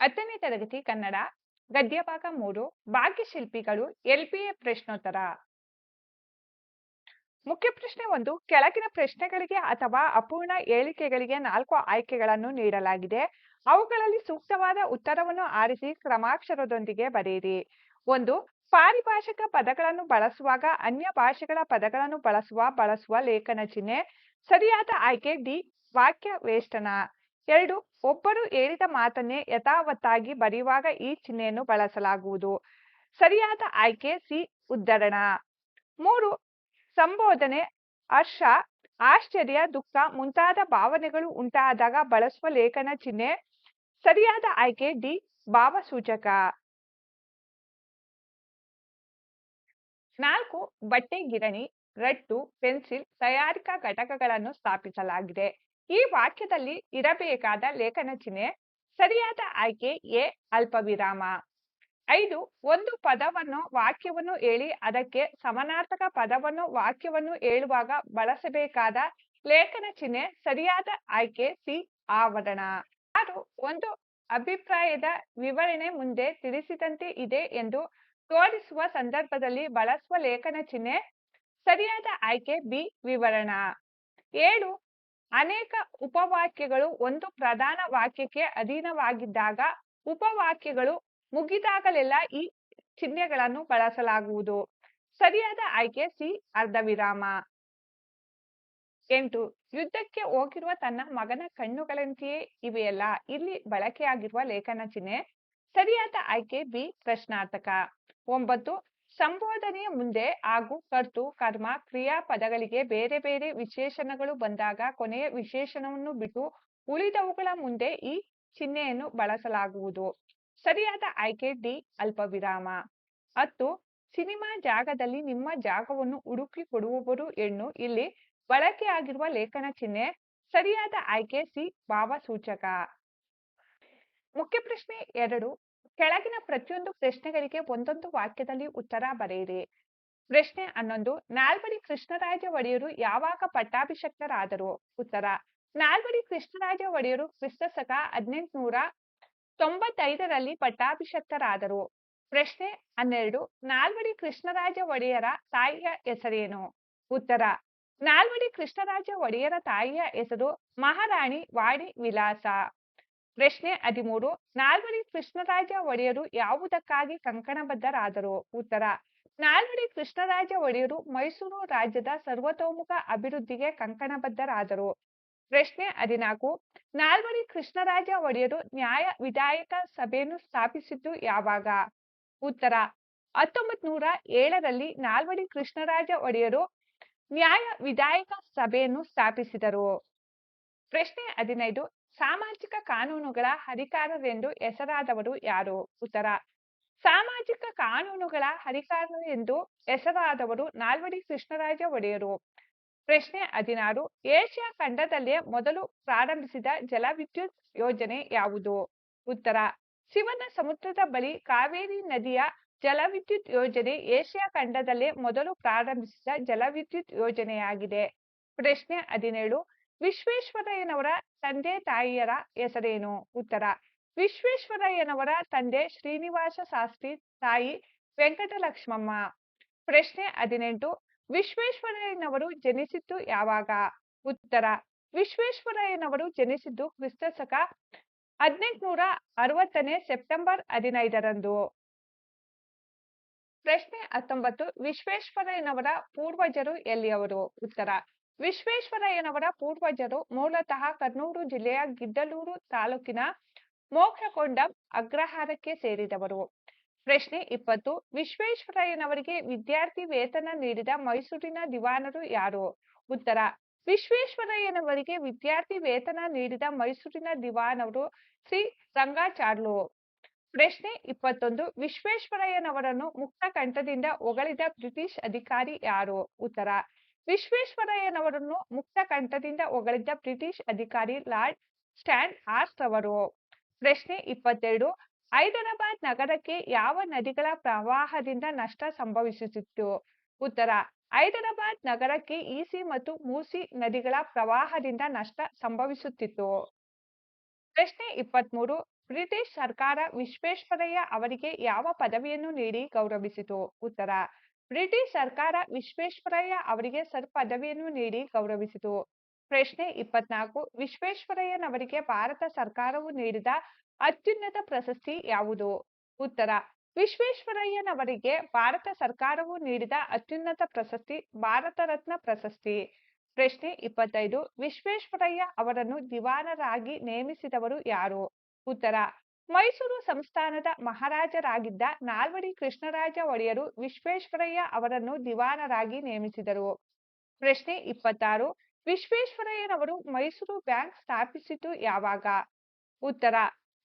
10ನೇ ತರಗತಿ ಕನ್ನಡ ಗದ್ಯಭಾಗ 3 ಭಾಗ್ಯಶಿಲ್ಪಿಗಳು ಎಲ್ಪಿಎ ಪ್ರಶ್ನೋತ್ತರ. ಮುಖ್ಯ ಪ್ರಶ್ನೆ 1. ಕೆಳಗಿನ ಪ್ರಶ್ನೆಗಳಿಗೆ ಅಥವಾ ಅಪೂರ್ಣ ಹೇಳಿಕೆಗಳಿಗೆ 4 ಆಯ್ಕೆಗಳನ್ನು ನೀಡಲಾಗಿದೆ. ಅವುಗಳಲ್ಲಿ ಸೂಕ್ತವಾದ ಉತ್ತರವನ್ನು ಆರಿಸಿ ಕ್ರಮಾಕ್ಷರದೊಂದಿಗೆ ಬರೆಯಿರಿ. 1. ಪಾರಿಭಾಷಿಕ ಪದಗಳನ್ನು ಬಳಸುವಾಗ ಅನ್ಯ ಭಾಷೆಗಳ ಪದಗಳನ್ನು ಬಳಸುವ ಲೇಖನ ಚಿಹ್ನೆ. ಸರಿಯಾದ ಆಯ್ಕೆ ಡಿ. ವಾಕ್ಯ ವೇಷ್ಟನ. 2. ಒಬ್ಬರು ಹೇಳಿದ ಮಾತನ್ನೇ ಯಥಾವತ್ತಾಗಿ ಬರೆಯುವಾಗ ಈ ಚಿಹ್ನೆಯನ್ನು ಬಳಸಲಾಗುವುದು. ಸರಿಯಾದ ಆಯ್ಕೆ ಸಿ. ಉದ್ಧರಣ. 3. ಸಂಬೋಧನೆ, ಹರ್ಷ, ಆಶ್ಚರ್ಯ, ದುಃಖ ಮುಂತಾದ ಭಾವನೆಗಳು ಉಂಟಾದಾಗ ಬಳಸುವ ಲೇಖನ ಚಿಹ್ನೆ. ಸರಿಯಾದ ಆಯ್ಕೆ ಡಿ. ಭಾವಸೂಚಕ. 4. ಬಟ್ಟೆ ಗಿರಣಿ, ರಟ್ಟು, ಪೆನ್ಸಿಲ್ ತಯಾರಿಕಾ ಘಟಕಗಳನ್ನು ಸ್ಥಾಪಿಸಲಾಗಿದೆ. ಈ ವಾಕ್ಯದಲ್ಲಿ ಇರಬೇಕಾದ ಲೇಖನ ಚಿಹ್ನೆ. ಸರಿಯಾದ ಆಯ್ಕೆ ಎ. ಅಲ್ಪವಿರಾಮ. 5. ಒಂದು ಪದವನ್ನು ವಾಕ್ಯವನ್ನು ಹೇಳಿ ಅದಕ್ಕೆ ಸಮಾನಾರ್ಥಕ ಪದವನ್ನು ವಾಕ್ಯವನ್ನು ಹೇಳುವಾಗ ಬಳಸಬೇಕಾದ ಲೇಖನ ಚಿಹ್ನೆ. ಸರಿಯಾದ ಆಯ್ಕೆ ಸಿ. ಆವರಣ. 6. ಒಂದು ಅಭಿಪ್ರಾಯದ ವಿವರಣೆ ಮುಂದೆ ತಿಳಿಸಿದಂತೆ ಇದೆ ಎಂದು ತೋರಿಸುವ ಸಂದರ್ಭದಲ್ಲಿ ಬಳಸುವ ಲೇಖನ ಚಿಹ್ನೆ. ಸರಿಯಾದ ಆಯ್ಕೆ ಬಿ. ವಿವರಣ. 7. ಅನೇಕ ಉಪವಾಕ್ಯಗಳು ಒಂದು ಪ್ರಧಾನ ವಾಕ್ಯಕ್ಕೆ ಅಧೀನವಾಗಿದ್ದಾಗ ಉಪವಾಕ್ಯಗಳು ಮುಗಿದಾಗಲೆಲ್ಲ ಈ ಚಿಹ್ನೆಗಳನ್ನು ಬಳಸಲಾಗುವುದು. ಸರಿಯಾದ ಆಯ್ಕೆ ಸಿ. ಅರ್ಧವಿರಾಮ. 8. ಯುದ್ಧಕ್ಕೆ ಹೋಗಿರುವ ತನ್ನ ಮಗನ ಕಣ್ಣುಗಳಂತೆಯೇ ಇವೆಯಲ್ಲ ಇಲ್ಲಿ ಬಳಕೆಯಾಗಿರುವ ಲೇಖನ ಚಿಹ್ನೆ. ಸರಿಯಾದ ಆಯ್ಕೆ ಬಿ. ಪ್ರಶ್ನಾರ್ಥಕ. 9. ಸಂಬೋಧನೆಯ ಮುಂದೆ ಹಾಗೂ ಕರ್ತು, ಕರ್ಮ, ಕ್ರಿಯಾಪದಗಳಿಗೆ ಬೇರೆ ಬೇರೆ ವಿಶೇಷಣಗಳು ಬಂದಾಗ ಕೊನೆಯ ವಿಶೇಷಣವನ್ನು ಬಿಟ್ಟು ಉಳಿದವುಗಳ ಮುಂದೆ ಈ ಚಿಹ್ನೆಯನ್ನು ಬಳಸಲಾಗುವುದು. ಸರಿಯಾದ ಆಯ್ಕೆ ಡಿ. ಅಲ್ಪವಿರಾಮ. 10. ಸಿನಿಮಾ ಜಾಗದಲ್ಲಿ ನಿಮ್ಮ ಜಾಗವನ್ನು ಹುಡುಕಿ ಕೊಡುವವರು ಹೆಣ್ಣು ಇಲ್ಲಿ ಬಳಕೆಯಾಗಿರುವ ಲೇಖನ ಚಿಹ್ನೆ. ಸರಿಯಾದ ಆಯ್ಕೆ ಸಿ. ಭಾವಸೂಚಕ. ಮುಖ್ಯ ಪ್ರಶ್ನೆ 2. ಕೆಳಗಿನ ಪ್ರತಿಯೊಂದು ಪ್ರಶ್ನೆಗಳಿಗೆ ಒಂದೊಂದು ವಾಕ್ಯದಲ್ಲಿ ಉತ್ತರ ಬರೆಯಿರಿ. ಪ್ರಶ್ನೆ 11. ನಾಲ್ವಡಿ ಕೃಷ್ಣರಾಜ ಒಡೆಯರು ಯಾವಾಗ ಪಟ್ಟಾಭಿಷಕ್ತರಾದರು? ಉತ್ತರ. ನಾಲ್ವಡಿ ಕೃಷ್ಣರಾಜ ಒಡೆಯರು ಕ್ರಿಸ್ತಶಕ 1895ರಲ್ಲಿ ಪಟ್ಟಾಭಿಷಕ್ತರಾದರು. ಪ್ರಶ್ನೆ 12. ನಾಲ್ವಡಿ ಕೃಷ್ಣರಾಜ ಒಡೆಯರ ತಾಯಿಯ ಹೆಸರೇನು? ಉತ್ತರ. ನಾಲ್ವಡಿ ಕೃಷ್ಣರಾಜ ಒಡೆಯರ ತಾಯಿಯ ಹೆಸರು ಮಹಾರಾಣಿ ವಾಡಿ ವಿಲಾಸ. ಪ್ರಶ್ನೆ 13. ನಾಲ್ವಡಿ ಕೃಷ್ಣರಾಜ ಒಡೆಯರು ಯಾವುದಕ್ಕಾಗಿ ಕಂಕಣಬದ್ಧರಾದರು? ಉತ್ತರ. ನಾಲ್ವಡಿ ಕೃಷ್ಣರಾಜ ಒಡೆಯರು ಮೈಸೂರು ರಾಜ್ಯದ ಸರ್ವತೋಮುಖ ಅಭಿವೃದ್ಧಿಗೆ ಕಂಕಣಬದ್ಧರಾದರು. ಪ್ರಶ್ನೆ 14. ನಾಲ್ವಡಿ ಕೃಷ್ಣರಾಜ ಒಡೆಯರು ನ್ಯಾಯ ವಿಧಾಯಕ ಸಭೆಯನ್ನು ಸ್ಥಾಪಿಸಿದ್ದು ಯಾವಾಗ? ಉತ್ತರ. 1907ರಲ್ಲಿ ನಾಲ್ವಡಿ ಕೃಷ್ಣರಾಜ ಒಡೆಯರು ನ್ಯಾಯ ವಿಧಾಯಕ ಸಭೆಯನ್ನು ಸ್ಥಾಪಿಸಿದರು. ಪ್ರಶ್ನೆ 15. ಸಾಮಾಜಿಕ ಕಾನೂನುಗಳ ಹರಿಕಾರರೆಂದು ಹೆಸರಾದವರು ಯಾರು? ಉತ್ತರ. ಸಾಮಾಜಿಕ ಕಾನೂನುಗಳ ಹರಿಕಾರರೆಂದು ಹೆಸರಾದವರು ನಾಲ್ವಡಿ ಕೃಷ್ಣರಾಜ ಒಡೆಯರು. ಪ್ರಶ್ನೆ 16. ಏಷ್ಯಾ ಖಂಡದಲ್ಲೇ ಮೊದಲು ಪ್ರಾರಂಭಿಸಿದ ಜಲವಿದ್ಯುತ್ ಯೋಜನೆ ಯಾವುದು? ಉತ್ತರ. ಶಿವನ ಸಮುದ್ರದ ಬಳಿ ಕಾವೇರಿ ನದಿಯ ಜಲವಿದ್ಯುತ್ ಯೋಜನೆ ಏಷ್ಯಾ ಖಂಡದಲ್ಲೇ ಮೊದಲು ಪ್ರಾರಂಭಿಸಿದ ಜಲವಿದ್ಯುತ್ ಯೋಜನೆಯಾಗಿದೆ. ಪ್ರಶ್ನೆ 17. ವಿಶ್ವೇಶ್ವರಯ್ಯನವರ ತಂದೆ ತಾಯಿಯರ ಹೆಸರೇನು? ಉತ್ತರ. ವಿಶ್ವೇಶ್ವರಯ್ಯನವರ ತಂದೆ ಶ್ರೀನಿವಾಸ ಶಾಸ್ತ್ರಿ, ತಾಯಿ ವೆಂಕಟಲಕ್ಷ್ಮಮ್ಮ. ಪ್ರಶ್ನೆ 18. ವಿಶ್ವೇಶ್ವರಯ್ಯನವರು ಜನಿಸಿದ್ದು ಯಾವಾಗ? ಉತ್ತರ. ವಿಶ್ವೇಶ್ವರಯ್ಯನವರು ಜನಿಸಿದ್ದು ಕ್ರಿಸ್ತಶಕ 1860 ಸೆಪ್ಟೆಂಬರ್ 15ರಂದು. ಪ್ರಶ್ನೆ 19. ವಿಶ್ವೇಶ್ವರಯ್ಯನವರ ಪೂರ್ವಜರು ಎಲ್ಲಿಯವರು? ಉತ್ತರ. ವಿಶ್ವೇಶ್ವರಯ್ಯನವರ ಪೂರ್ವಜರು ಮೂಲತಃ ಕರ್ನೂಲು ಜಿಲ್ಲೆಯ ಗಿಡ್ಡಲೂರು ತಾಲೂಕಿನ ಮೋಕ್ಷಕೊಂಡಂ ಅಗ್ರಹಾರಕ್ಕೆ ಸೇರಿದವರು. ಪ್ರಶ್ನೆ 20. ವಿಶ್ವೇಶ್ವರಯ್ಯನವರಿಗೆ ವಿದ್ಯಾರ್ಥಿ ವೇತನ ನೀಡಿದ ಮೈಸೂರಿನ ದಿವಾನರು ಯಾರು? ಉತ್ತರ. ವಿಶ್ವೇಶ್ವರಯ್ಯನವರಿಗೆ ವಿದ್ಯಾರ್ಥಿ ವೇತನ ನೀಡಿದ ಮೈಸೂರಿನ ದಿವಾನರು ಶ್ರೀ ರಂಗಾಚಾರ್ಲು. ಪ್ರಶ್ನೆ 21. ವಿಶ್ವೇಶ್ವರಯ್ಯನವರನ್ನು ಮುಕ್ತ ಕಂಠದಿಂದ ಹೊಗಳಿದ ಬ್ರಿಟಿಷ್ ಅಧಿಕಾರಿ ಯಾರು? ಉತ್ತರ. ವಿಶ್ವೇಶ್ವರಯ್ಯನವರನ್ನು ಮುಕ್ತ ಕಂಠದಿಂದ ಹೊಗಳಿದ ಬ್ರಿಟಿಷ್ ಅಧಿಕಾರಿ ಲಾರ್ಡ್ ಸ್ಟ್ಯಾಂಡ್ ಹಾರ್ಟ್ ರವರು. ಪ್ರಶ್ನೆ 22. ಹೈದರಾಬಾದ್ ನಗರಕ್ಕೆ ಯಾವ ನದಿಗಳ ಪ್ರವಾಹದಿಂದ ನಷ್ಟ ಸಂಭವಿಸುತ್ತಿತ್ತು? ಉತ್ತರ. ಹೈದರಾಬಾದ್ ನಗರಕ್ಕೆ ಈಸಿ ಮತ್ತು ಮೂಸಿ ನದಿಗಳ ಪ್ರವಾಹದಿಂದ ನಷ್ಟ ಸಂಭವಿಸುತ್ತಿತ್ತು. ಪ್ರಶ್ನೆ 23. ಬ್ರಿಟಿಷ್ ಸರ್ಕಾರ ವಿಶ್ವೇಶ್ವರಯ್ಯ ಅವರಿಗೆ ಯಾವ ಪದವಿಯನ್ನು ನೀಡಿ ಗೌರವಿಸಿತು? ಉತ್ತರ: ಬ್ರಿಟಿಷ್ ಸರ್ಕಾರ ವಿಶ್ವೇಶ್ವರಯ್ಯ ಅವರಿಗೆ ಸರ್ ಪದವಿಯನ್ನು ನೀಡಿ ಗೌರವಿಸಿತು. ಪ್ರಶ್ನೆ 24. ವಿಶ್ವೇಶ್ವರಯ್ಯನವರಿಗೆ ಭಾರತ ಸರ್ಕಾರವು ನೀಡಿದ ಅತ್ಯುನ್ನತ ಪ್ರಶಸ್ತಿ ಯಾವುದು? ಉತ್ತರ: ವಿಶ್ವೇಶ್ವರಯ್ಯನವರಿಗೆ ಭಾರತ ಸರ್ಕಾರವು ನೀಡಿದ ಅತ್ಯುನ್ನತ ಪ್ರಶಸ್ತಿ ಭಾರತ ರತ್ನ ಪ್ರಶಸ್ತಿ. ಪ್ರಶ್ನೆ 25. ವಿಶ್ವೇಶ್ವರಯ್ಯ ಅವರನ್ನು ದಿವಾನರಾಗಿ ನೇಮಿಸಿದವರು ಯಾರು? ಉತ್ತರ: ಮೈಸೂರು ಸಂಸ್ಥಾನದ ಮಹಾರಾಜರಾಗಿದ್ದ ನಾಲ್ವಡಿ ಕೃಷ್ಣರಾಜ ಒಡೆಯರು ವಿಶ್ವೇಶ್ವರಯ್ಯ ಅವರನ್ನು ದಿವಾನರಾಗಿ ನೇಮಿಸಿದರು. ಪ್ರಶ್ನೆ 26. ವಿಶ್ವೇಶ್ವರಯ್ಯನವರು ಮೈಸೂರು ಬ್ಯಾಂಕ್ ಸ್ಥಾಪಿಸಿದ್ದು ಯಾವಾಗ? ಉತ್ತರ: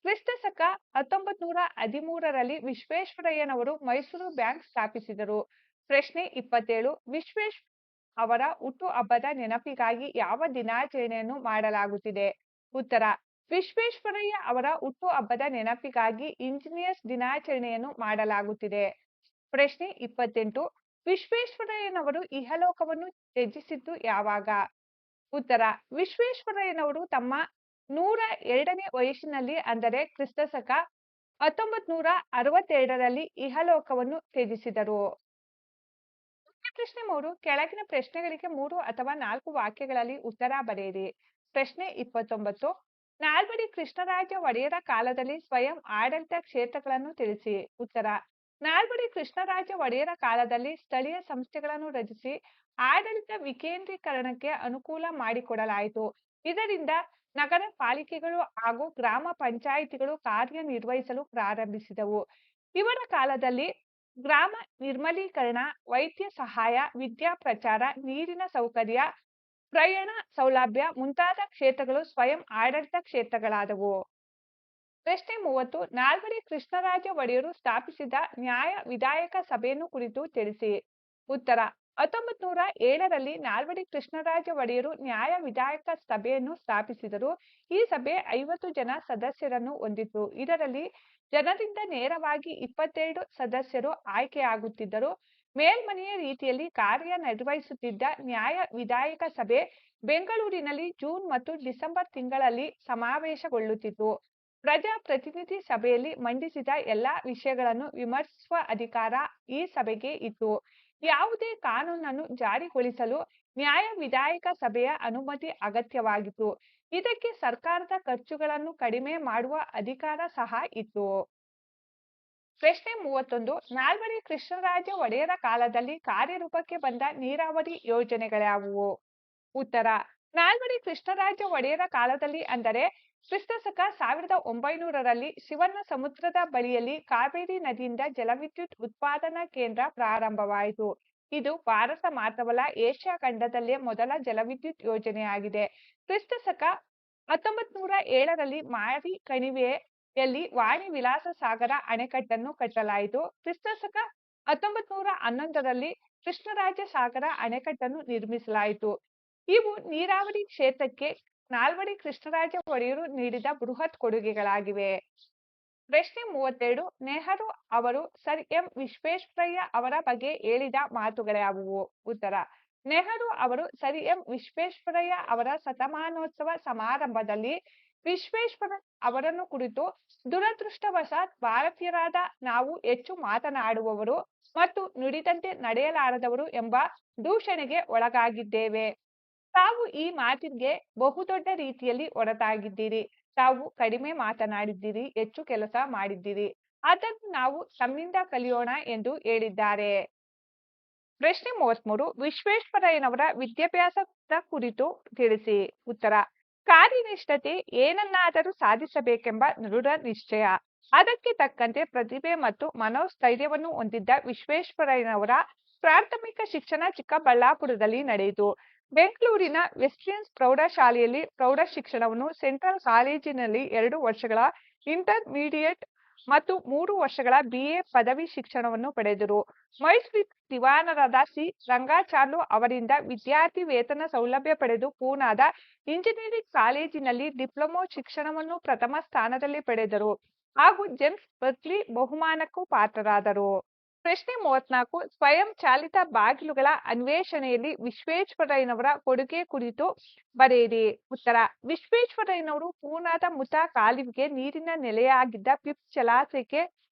ಕ್ರಿಸ್ತ ಶಕ 1913ರಲ್ಲಿ ವಿಶ್ವೇಶ್ವರಯ್ಯನವರು ಮೈಸೂರು ಬ್ಯಾಂಕ್ ಸ್ಥಾಪಿಸಿದರು. ಪ್ರಶ್ನೆ 27. ವಿಶ್ವೇಶ್ವರಯ್ಯ ಅವರ ಹುಟ್ಟುಹಬ್ಬದ ನೆನಪಿಗಾಗಿ ಯಾವ ದಿನಾಚರಣೆಯನ್ನು ಮಾಡಲಾಗುತ್ತಿದೆ? ಉತ್ತರ: ವಿಶ್ವೇಶ್ವರಯ್ಯ ಅವರ ಹುಟ್ಟುಹಬ್ಬದ ನೆನಪಿಗಾಗಿ ಇಂಜಿನಿಯರ್ಸ್ ದಿನಾಚರಣೆಯನ್ನು ಮಾಡಲಾಗುತ್ತಿದೆ. ಪ್ರಶ್ನೆ 28. ವಿಶ್ವೇಶ್ವರಯ್ಯನವರು ಇಹಲೋಕವನ್ನು ತ್ಯಜಿಸಿದ್ದು ಯಾವಾಗ? ಉತ್ತರ: ವಿಶ್ವೇಶ್ವರಯ್ಯನವರು ತಮ್ಮ 102ನೇ ವಯಸ್ಸಿನಲ್ಲಿ ಅಂದರೆ ಕ್ರಿಸ್ತ ಶಕ 1962ರಲ್ಲಿ ಇಹಲೋಕವನ್ನು ತ್ಯಜಿಸಿದರು. ಪ್ರಶ್ನೆ 3. ಕೆಳಗಿನ ಪ್ರಶ್ನೆಗಳಿಗೆ 3 ಅಥವಾ 4 ವಾಕ್ಯಗಳಲ್ಲಿ ಉತ್ತರ ಬರೆಯಿರಿ. ಪ್ರಶ್ನೆ 29. ನಾಲ್ವಡಿ ಕೃಷ್ಣರಾಜ ಒಡೆಯರ ಕಾಲದಲ್ಲಿ ಸ್ವಯಂ ಆಡಳಿತ ಕ್ಷೇತ್ರಗಳನ್ನು ತಿಳಿಸಿ. ಉತ್ತರ: ನಾಲ್ವಡಿ ಕೃಷ್ಣರಾಜ ಒಡೆಯರ ಕಾಲದಲ್ಲಿ ಸ್ಥಳೀಯ ಸಂಸ್ಥೆಗಳನ್ನು ರಚಿಸಿ ಆಡಳಿತ ವಿಕೇಂದ್ರೀಕರಣಕ್ಕೆ ಅನುಕೂಲ ಮಾಡಿಕೊಡಲಾಯಿತು. ಇದರಿಂದ ನಗರ ಪಾಲಿಕೆಗಳು ಹಾಗೂ ಗ್ರಾಮ ಪಂಚಾಯಿತಿಗಳು ಕಾರ್ಯನಿರ್ವಹಿಸಲು ಪ್ರಾರಂಭಿಸಿದವು. ಇವರ ಕಾಲದಲ್ಲಿ ಗ್ರಾಮ ನಿರ್ಮಲೀಕರಣ, ವೈದ್ಯ ಸಹಾಯ, ವಿದ್ಯಾ ಪ್ರಚಾರ, ನೀರಿನ ಸೌಕರ್ಯ, ಪ್ರಯಾಣ ಸೌಲಭ್ಯ ಮುಂತಾದ ಕ್ಷೇತ್ರಗಳು ಸ್ವಯಂ ಆಡಳಿತ ಕ್ಷೇತ್ರಗಳಾದವು. ಪ್ರಶ್ನೆ 30. ನಾಲ್ವಡಿ ಕೃಷ್ಣರಾಜ ಒಡೆಯರು ಸ್ಥಾಪಿಸಿದ ನ್ಯಾಯ ವಿಧಾಯಕ ಸಭೆಯನ್ನು ಕುರಿತು ತಿಳಿಸಿ. ಉತ್ತರ: 1907ರಲ್ಲಿ ನಾಲ್ವಡಿ ಕೃಷ್ಣರಾಜ ಒಡೆಯರು ನ್ಯಾಯ ವಿಧಾಯಕ ಸಭೆಯನ್ನು ಸ್ಥಾಪಿಸಿದರು. ಈ ಸಭೆ 50 ಜನ ಸದಸ್ಯರನ್ನು ಹೊಂದಿತ್ತು. ಇದರಲ್ಲಿ ಜನರಿಂದ ನೇರವಾಗಿ 22 ಸದಸ್ಯರು ಆಯ್ಕೆಯಾಗುತ್ತಿದ್ದರು. ಮೇಲ್ಮನೆಯ ರೀತಿಯಲ್ಲಿ ಕಾರ್ಯನಿರ್ವಹಿಸುತ್ತಿದ್ದ ನ್ಯಾಯ ವಿಧಾಯಕ ಸಭೆ ಬೆಂಗಳೂರಿನಲ್ಲಿ ಜೂನ್ ಮತ್ತು ಡಿಸೆಂಬರ್ ತಿಂಗಳಲ್ಲಿ ಸಮಾವೇಶಗೊಳ್ಳುತ್ತಿತ್ತು. ಪ್ರಜಾಪ್ರತಿನಿಧಿ ಸಭೆಯಲ್ಲಿ ಮಂಡಿಸಿದ ಎಲ್ಲಾ ವಿಷಯಗಳನ್ನು ವಿಮರ್ಶಿಸುವ ಅಧಿಕಾರ ಈ ಸಭೆಗೆ ಇತ್ತು. ಯಾವುದೇ ಕಾನೂನನ್ನು ಜಾರಿಗೊಳಿಸಲು ನ್ಯಾಯ ವಿಧಾಯಕ ಸಭೆಯ ಅನುಮತಿ ಅಗತ್ಯವಾಗಿತ್ತು. ಇದಕ್ಕೆ ಸರ್ಕಾರದ ಖರ್ಚುಗಳನ್ನು ಕಡಿಮೆ ಮಾಡುವ ಅಧಿಕಾರ ಸಹ ಇತ್ತು. ಪ್ರಶ್ನೆ 31. ನಾಲ್ವಡಿ ಕೃಷ್ಣರಾಜ ಒಡೆಯರ ಕಾಲದಲ್ಲಿ ಕಾರ್ಯರೂಪಕ್ಕೆ ಬಂದ ನೀರಾವರಿ ಯೋಜನೆಗಳ್ಯಾವುವು? ಉತ್ತರ: ನಾಲ್ವಡಿ ಕೃಷ್ಣರಾಜ ಒಡೆಯರ ಕಾಲದಲ್ಲಿ ಅಂದರೆ ಕ್ರಿಸ್ತ ಶಕ 1900ರಲ್ಲಿ ಶಿವನ ಸಮುದ್ರದ ಬಳಿಯಲ್ಲಿ ಕಾವೇರಿ ನದಿಯಿಂದ ಜಲವಿದ್ಯುತ್ ಉತ್ಪಾದನಾ ಕೇಂದ್ರ ಪ್ರಾರಂಭವಾಯಿತು. ಇದು ಭಾರತ ಮಾತ್ರವಲ್ಲ, ಏಷ್ಯಾ ಖಂಡದಲ್ಲೇ ಮೊದಲ ಜಲವಿದ್ಯುತ್ ಯೋಜನೆಯಾಗಿದೆ. ಕ್ರಿಸ್ತ ಶಕ 1907ರಲ್ಲಿ ಮಾರಿ ಕಣಿವೆಯಲ್ಲಿ ವಾಣಿ ವಿಲಾಸ ಸಾಗರ ಅಣೆಕಟ್ಟನ್ನು ಕಟ್ಟಲಾಯಿತು. ಕ್ರಿಸ್ತ ಶಕ 1911ರಲ್ಲಿ ಕೃಷ್ಣರಾಜ ಸಾಗರ ಅಣೆಕಟ್ಟನ್ನು ನಿರ್ಮಿಸಲಾಯಿತು. ಇವು ನೀರಾವರಿ ಕ್ಷೇತ್ರಕ್ಕೆ ನಾಲ್ವಡಿ ಕೃಷ್ಣರಾಜ ಒಡೆಯರು ನೀಡಿದ ಬೃಹತ್ ಕೊಡುಗೆಗಳಾಗಿವೆ. ಪ್ರಶ್ನೆ 32. ನೆಹರು ಅವರು ಸರ್ ಎಂ ವಿಶ್ವೇಶ್ವರಯ್ಯ ಅವರ ಬಗ್ಗೆ ಹೇಳಿದ ಮಾತುಗಳ್ಯಾವುವು? ಉತ್ತರ: ನೆಹರು ಅವರು ಸರ್ ಎಂ ವಿಶ್ವೇಶ್ವರಯ್ಯ ಅವರ ಶತಮಾನೋತ್ಸವ ಸಮಾರಂಭದಲ್ಲಿ ವಿಶ್ವೇಶ್ವರಯ್ಯ ಅವರನ್ನು ಕುರಿತು ದುರದೃಷ್ಟವಶಾತ್ ಭಾರತೀಯರಾದ ನಾವು ಹೆಚ್ಚು ಮಾತನಾಡುವವರು ಮತ್ತು ನುಡಿದಂತೆ ನಡೆಯಲಾರದವರು ಎಂಬ ದೂಷಣೆಗೆ ಒಳಗಾಗಿದ್ದೇವೆ. ತಾವು ಈ ಮಾತಿಗೆ ಬಹುದೊಡ್ಡ ರೀತಿಯಲ್ಲಿ ಹೊರತಾಗಿದ್ದೀರಿ. ತಾವು ಕಡಿಮೆ ಮಾತನಾಡಿದ್ದೀರಿ, ಹೆಚ್ಚು ಕೆಲಸ ಮಾಡಿದ್ದೀರಿ. ಅದನ್ನು ನಾವು ತಮ್ಮಿಂದ ಕಲಿಯೋಣ ಎಂದು ಹೇಳಿದ್ದಾರೆ. ಪ್ರಶ್ನೆ 33. ವಿಶ್ವೇಶ್ವರಯ್ಯನವರ ವಿದ್ಯಾಭ್ಯಾಸದ ಕುರಿತು ತಿಳಿಸಿ. ಉತ್ತರ: ಕಾರ್ಯನಿಷ್ಠತೆ, ಏನನ್ನಾದರೂ ಸಾಧಿಸಬೇಕೆಂಬ ದೃಢ ನಿಶ್ಚಯ. ಅದಕ್ಕೆ ತಕ್ಕಂತೆ ಪ್ರತಿಭೆ ಮತ್ತು ಮನೋಸ್ಥೈರ್ಯವನ್ನು ಹೊಂದಿದ್ದ ವಿಶ್ವೇಶ್ವರಯ್ಯನವರ ಪ್ರಾಥಮಿಕ ಶಿಕ್ಷಣ ಚಿಕ್ಕಬಳ್ಳಾಪುರದಲ್ಲಿ ನಡೆಯಿತು. ಬೆಂಗಳೂರಿನ ವೆಸ್ಟ್‌ಹಿಲ್ಸ್ ಪ್ರೌಢಶಾಲೆಯಲ್ಲಿ ಪ್ರೌಢ ಶಿಕ್ಷಣವನ್ನು, ಸೆಂಟ್ರಲ್ ಕಾಲೇಜಿನಲ್ಲಿ 2 ವರ್ಷಗಳ ಇಂಟರ್ಮೀಡಿಯೇಟ್ ಮತ್ತು 3 ವರ್ಷಗಳ BA ಪದವಿ ಶಿಕ್ಷಣವನ್ನು ಪಡೆದರು. ಮೈಸೂರಿನ ದಿವಾನರಾದ ಸಿ. ರಂಗಾಚಾರ್ಲು ಅವರಿಂದ ವಿದ್ಯಾರ್ಥಿ ವೇತನ ಸೌಲಭ್ಯ ಪಡೆದು ಪೂನಾದ ಇಂಜಿನಿಯರಿಂಗ್ ಕಾಲೇಜಿನಲ್ಲಿ ಡಿಪ್ಲೊಮಾ ಶಿಕ್ಷಣವನ್ನು ಪ್ರಥಮ ಸ್ಥಾನದಲ್ಲಿ ಪಡೆದರು ಹಾಗೂ ಜೇಮ್ಸ್ ಬರ್ಕ್ಲಿ ಬಹುಮಾನಕ್ಕೂ ಪಾತ್ರರಾದರು. ಪ್ರಶ್ನೆ 34 ಸ್ವಯಂ ಚಾಲಿತ ಬಾಗಿಲುಗಳ ಅನ್ವೇಷಣೆಯಲ್ಲಿ ವಿಶ್ವೇಶ್ವರಯ್ಯನವರ ಕೊಡುಗೆ ಕುರಿತು ಬರೆಯಿರಿ. ಉತ್ತರ: ವಿಶ್ವೇಶ್ವರಯ್ಯನವರು ಪೂನಾದ ಮುತ ಕಾಲುವೆಗೆ ನೀರಿನ ನೆಲೆಯಾಗಿದ್ದ ಪಿಪ್ ಜಲಾಶಯಕ್ಕೆ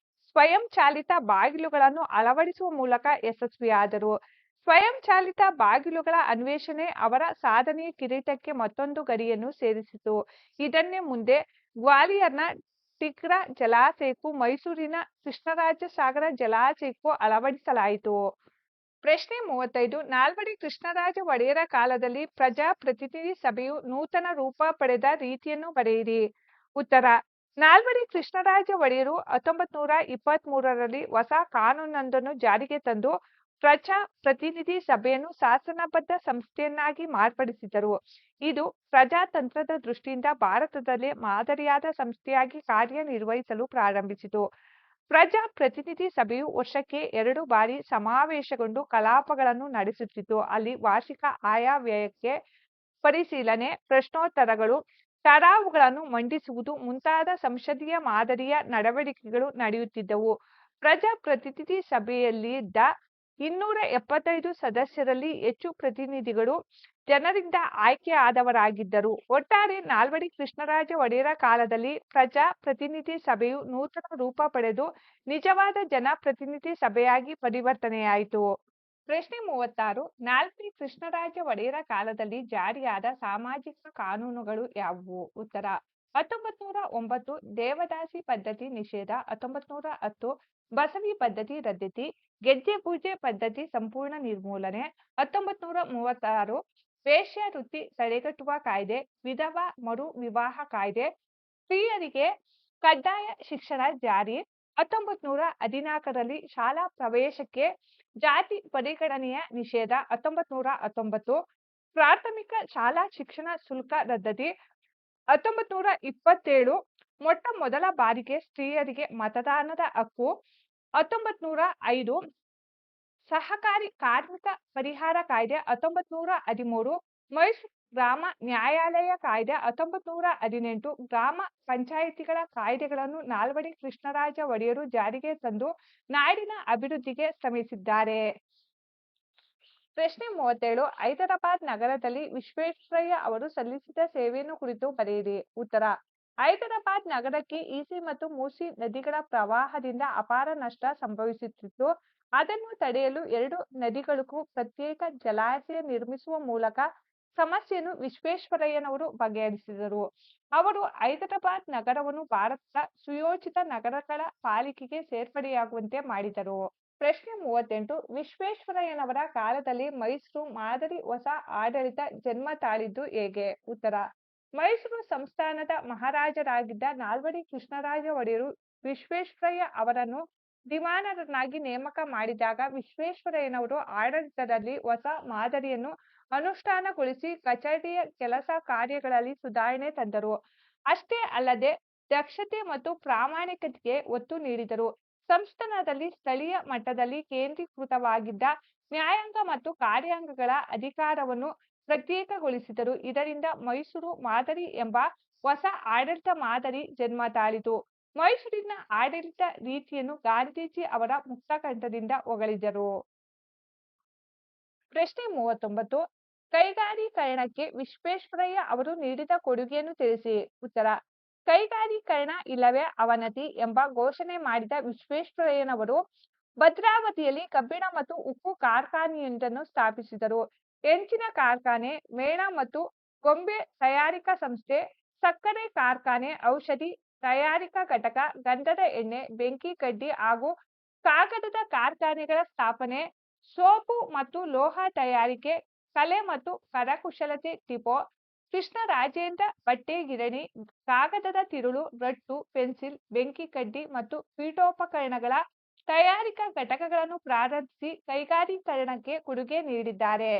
ಸ್ವಯಂ ಚಾಲಿತ ಬಾಗಿಲುಗಳನ್ನು ಅಳವಡಿಸುವ ಮೂಲಕ ಯಶಸ್ವಿಯಾದರು. ಸ್ವಯಂ ಚಾಲಿತ ಬಾಗಿಲುಗಳ ಅನ್ವೇಷಣೆ ಅವರ ಸಾಧನೆಯ ಕಿರೀಟಕ್ಕೆ ಮತ್ತೊಂದು ಗರಿಯನ್ನು ಸೇರಿಸಿತು. ಇದನ್ನೇ ಮುಂದೆ ಗ್ವಾಲಿಯರ್ನ ಟಿಗ್ರಾ ಜಲಾಶಯಕ್ಕೂ ಮೈಸೂರಿನ ಕೃಷ್ಣರಾಜ ಸಾಗರ ಜಲಾಶಯಕ್ಕೂ ಅಳವಡಿಸಲಾಯಿತು. ಪ್ರಶ್ನೆ 35 ನಾಲ್ವಡಿ ಕೃಷ್ಣರಾಜ ಒಡೆಯರ ಕಾಲದಲ್ಲಿ ಪ್ರಜಾಪ್ರತಿನಿಧಿ ಸಭೆಯು ನೂತನ ರೂಪ ಪಡೆದ ರೀತಿಯನ್ನು ಬರೆಯಿರಿ. ಉತ್ತರ: ನಾಲ್ವಡಿ ಕೃಷ್ಣರಾಜ ಒಡೆಯರು 1923ರಲ್ಲಿ ಹೊಸ ಕಾನೂನೊಂದನ್ನು ಜಾರಿಗೆ ತಂದು ಪ್ರಜಾಪ್ರತಿನಿಧಿ ಸಭೆಯನ್ನು ಶಾಸನಬದ್ಧ ಸಂಸ್ಥೆಯನ್ನಾಗಿ ಮಾರ್ಪಡಿಸಿದರು. ಇದು ಪ್ರಜಾತಂತ್ರದ ದೃಷ್ಟಿಯಿಂದ ಭಾರತದಲ್ಲೇ ಮಾದರಿಯಾದ ಸಂಸ್ಥೆಯಾಗಿ ಕಾರ್ಯನಿರ್ವಹಿಸಲು ಪ್ರಾರಂಭಿಸಿತು. ಪ್ರಜಾಪ್ರತಿನಿಧಿ ಸಭೆಯು ವರ್ಷಕ್ಕೆ 2 ಬಾರಿ ಸಮಾವೇಶಗೊಂಡು ಕಲಾಪಗಳನ್ನು ನಡೆಸುತ್ತಿತ್ತು. ಅಲ್ಲಿ ವಾರ್ಷಿಕ ಆಯವ್ಯಯಕ್ಕೆ ಪರಿಶೀಲನೆ, ಪ್ರಶ್ನೋತ್ತರಗಳು, ಠರಾವುಗಳನ್ನು ಮಂಡಿಸುವುದು ಮುಂತಾದ ಸಂಸದೀಯ ಮಾದರಿಯ ನಡೆವಳಿಕೆಗಳು ನಡೆಯುತ್ತಿದ್ದವು. ಪ್ರಜಾಪ್ರತಿನಿಧಿ ಸಭೆಯಲ್ಲಿದ್ದ 275 ಸದಸ್ಯರಲ್ಲಿ ಹೆಚ್ಚು ಪ್ರತಿನಿಧಿಗಳು ಜನರಿಂದ ಆಯ್ಕೆಯಾದವರಾಗಿದ್ದರು. ಒಟ್ಟಾರೆ ನಾಲ್ವಡಿ ಕೃಷ್ಣರಾಜ ಒಡೆಯರ ಕಾಲದಲ್ಲಿ ಪ್ರಜಾಪ್ರತಿನಿಧಿ ಸಭೆಯು ನೂತನ ರೂಪ ಪಡೆದು ನಿಜವಾದ ಜನಪ್ರತಿನಿಧಿ ಸಭೆಯಾಗಿ ಪರಿವರ್ತನೆಯಾಯಿತು. ಪ್ರಶ್ನೆ 36 ನಾಲ್ವಡಿ ಕೃಷ್ಣರಾಜ ಒಡೆಯರ ಕಾಲದಲ್ಲಿ ಜಾರಿಯಾದ ಸಾಮಾಜಿಕ ಕಾನೂನುಗಳು ಯಾವುವು? ಉತ್ತರ: 1909 ದೇವದಾಸಿ ಪದ್ಧತಿ ನಿಷೇಧ, 1910 ಬಸವಿ ಪದ್ಧತಿ ರದ್ದತಿ, ಗೆಜ್ಜೆ ಪೂಜೆ ಪದ್ಧತಿ ಸಂಪೂರ್ಣ ನಿರ್ಮೂಲನೆ, 1936 ವೇಶ್ಯಾವೃತ್ತಿ ತಡೆಗಟ್ಟುವ ಕಾಯ್ದೆ, ವಿಧವಾ ಮರು ವಿವಾಹ ಕಾಯ್ದೆ, ಸ್ತ್ರೀಯರಿಗೆ ಕಡ್ಡಾಯ ಶಿಕ್ಷಣ ಜಾರಿ, 1914ರಲ್ಲಿ ಶಾಲಾ ಪ್ರವೇಶಕ್ಕೆ ಜಾತಿ ಪರಿಗಣನೆಯ ನಿಷೇಧ, 1919 ಪ್ರಾಥಮಿಕ ಶಾಲಾ ಶಿಕ್ಷಣ ಶುಲ್ಕ ರದ್ದತಿ, 1927 ಮೊಟ್ಟ ಮೊದಲ ಬಾರಿಗೆ ಸ್ತ್ರೀಯರಿಗೆ ಮತದಾನದ ಹಕ್ಕು, 1905 ಸಹಕಾರಿ ಕಾರ್ಮಿಕ ಪರಿಹಾರ ಕಾಯ್ದೆ, 1913 ಮೈಸೂರು ಗ್ರಾಮ ನ್ಯಾಯಾಲಯ ಕಾಯ್ದೆ, 1918 ಗ್ರಾಮ ಪಂಚಾಯಿತಿಗಳ ಕಾಯ್ದೆಗಳನ್ನು ನಾಲ್ವಡಿ ಕೃಷ್ಣರಾಜ ಒಡೆಯರು ಜಾರಿಗೆ ತಂದು ನಾಡಿನ ಅಭಿವೃದ್ಧಿಗೆ ಶ್ರಮಿಸಿದ್ದಾರೆ. ಪ್ರಶ್ನೆ 37 ಹೈದರಾಬಾದ್ ನಗರದಲ್ಲಿ ವಿಶ್ವೇಶ್ವರಯ್ಯ ಅವರು ಸಲ್ಲಿಸಿದ ಸೇವೆಯನ್ನು ಕುರಿತು ಬರೆಯಿರಿ. ಉತ್ತರ: ಹೈದರಾಬಾದ್ ನಗರಕ್ಕೆ ಈಸಿ ಮತ್ತು ಮೂಸಿ ನದಿಗಳ ಪ್ರವಾಹದಿಂದ ಅಪಾರ ನಷ್ಟ ಸಂಭವಿಸುತ್ತಿತ್ತು. ಅದನ್ನು ತಡೆಯಲು 2 ನದಿಗಳಿಗೂ ಪ್ರತ್ಯೇಕ ಜಲಾಶಯ ನಿರ್ಮಿಸುವ ಮೂಲಕ ಸಮಸ್ಯೆಯನ್ನು ವಿಶ್ವೇಶ್ವರಯ್ಯನವರು ಬಗೆಹರಿಸಿದರು. ಅವರು ಹೈದರಾಬಾದ್ ನಗರವನ್ನು ಭಾರತದ ಸುಯೋಜಿತ ನಗರಗಳ ಪಾಲಿಕೆಗೆ ಸೇರ್ಪಡೆಯಾಗುವಂತೆ ಮಾಡಿದರು. ಪ್ರಶ್ನೆ 38 ವಿಶ್ವೇಶ್ವರಯ್ಯನವರ ಕಾಲದಲ್ಲಿ ಮೈಸೂರು ಮಾದರಿ ಹೊಸ ಆಡಳಿತ ಜನ್ಮ ತಾಳಿದ್ದು ಹೇಗೆ? ಉತ್ತರ: ಮೈಸೂರು ಸಂಸ್ಥಾನದ ಮಹಾರಾಜರಾಗಿದ್ದ ನಾಲ್ವಡಿ ಕೃಷ್ಣರಾಜ ಒಡೆಯರು ವಿಶ್ವೇಶ್ವರಯ್ಯ ಅವರನ್ನು ದಿವಾನರನ್ನಾಗಿ ನೇಮಕ ಮಾಡಿದಾಗ ವಿಶ್ವೇಶ್ವರಯ್ಯನವರು ಆಡಳಿತದಲ್ಲಿ ಹೊಸ ಮಾದರಿಯನ್ನು ಅನುಷ್ಠಾನಗೊಳಿಸಿ ಕಚೇರಿಯ ಕೆಲಸ ಕಾರ್ಯಗಳಲ್ಲಿ ಸುಧಾರಣೆ ತಂದರು. ಅಷ್ಟೇ ಅಲ್ಲದೆ ದಕ್ಷತೆ ಮತ್ತು ಪ್ರಾಮಾಣಿಕತೆಗೆ ಒತ್ತು ನೀಡಿದರು. ಸಂಸ್ಥಾನದಲ್ಲಿ ಸ್ಥಳೀಯ ಮಟ್ಟದಲ್ಲಿ ಕೇಂದ್ರೀಕೃತವಾಗಿದ್ದ ನ್ಯಾಯಾಂಗ ಮತ್ತು ಕಾರ್ಯಾಂಗಗಳ ಅಧಿಕಾರವನ್ನು ಪ್ರತ್ಯೇಕಗೊಳಿಸಿದರು. ಇದರಿಂದ ಮೈಸೂರು ಮಾದರಿ ಎಂಬ ಹೊಸ ಆಡಳಿತ ಮಾದರಿ ಜನ್ಮ ತಾಳಿತು. ಮೈಸೂರಿನ ಆಡಳಿತ ರೀತಿಯನ್ನು ಗಾಂಧೀಜಿ ಅವರ ಮುಕ್ತಕಂಠದಿಂದ ಹೊಗಳಿದರು. ಪ್ರಶ್ನೆ 39 ಕೈಗಾರೀಕರಣಕ್ಕೆ ವಿಶ್ವೇಶ್ವರಯ್ಯ ಅವರು ನೀಡಿದ ಕೊಡುಗೆಯನ್ನು ತಿಳಿಸಿ. ಉತ್ತರ: ಕೈಗಾರೀಕರಣ ಇಲ್ಲವೇ ಅವನತಿ ಎಂಬ ಘೋಷಣೆ ಮಾಡಿದ ವಿಶ್ವೇಶ್ವರಯ್ಯನವರು ಭದ್ರಾವತಿಯಲ್ಲಿ ಕಬ್ಬಿಣ ಮತ್ತು ಉಕ್ಕು ಕಾರ್ಖಾನೆಯೊಂದನ್ನು ಸ್ಥಾಪಿಸಿದರು. ಹೆಂಚಿನ ಕಾರ್ಖಾನೆ, ಮೇಣ ಮತ್ತು ಗೊಂಬೆ ತಯಾರಿಕಾ ಸಂಸ್ಥೆ, ಸಕ್ಕರೆ ಕಾರ್ಖಾನೆ, ಔಷಧಿ ತಯಾರಿಕಾ ಘಟಕ, ಗಂಧದ ಎಣ್ಣೆ, ಬೆಂಕಿ ಕಡ್ಡಿ ಹಾಗೂ ಕಾಗದದ ಕಾರ್ಖಾನೆಗಳ ಸ್ಥಾಪನೆ, ಸೋಪು ಮತ್ತು ಲೋಹ ತಯಾರಿಕೆ, ಕಲೆ ಮತ್ತು ಕರಕುಶಲತೆ ಡಿಪೋ, ಕೃಷ್ಣರಾಜೇಂದ್ರ ಬಟ್ಟೆ ಗಿರಣಿ, ಕಾಗದದ ತಿರುಳು, ರಟ್ಟು, ಪೆನ್ಸಿಲ್, ಬೆಂಕಿ ಕಡ್ಡಿ ಮತ್ತು ಪೀಠೋಪಕರಣಗಳ ತಯಾರಿಕಾ ಘಟಕಗಳನ್ನು ಪ್ರಾರಂಭಿಸಿ ಕೈಗಾರೀಕರಣಕ್ಕೆ ಕೊಡುಗೆ ನೀಡಿದ್ದಾರೆ.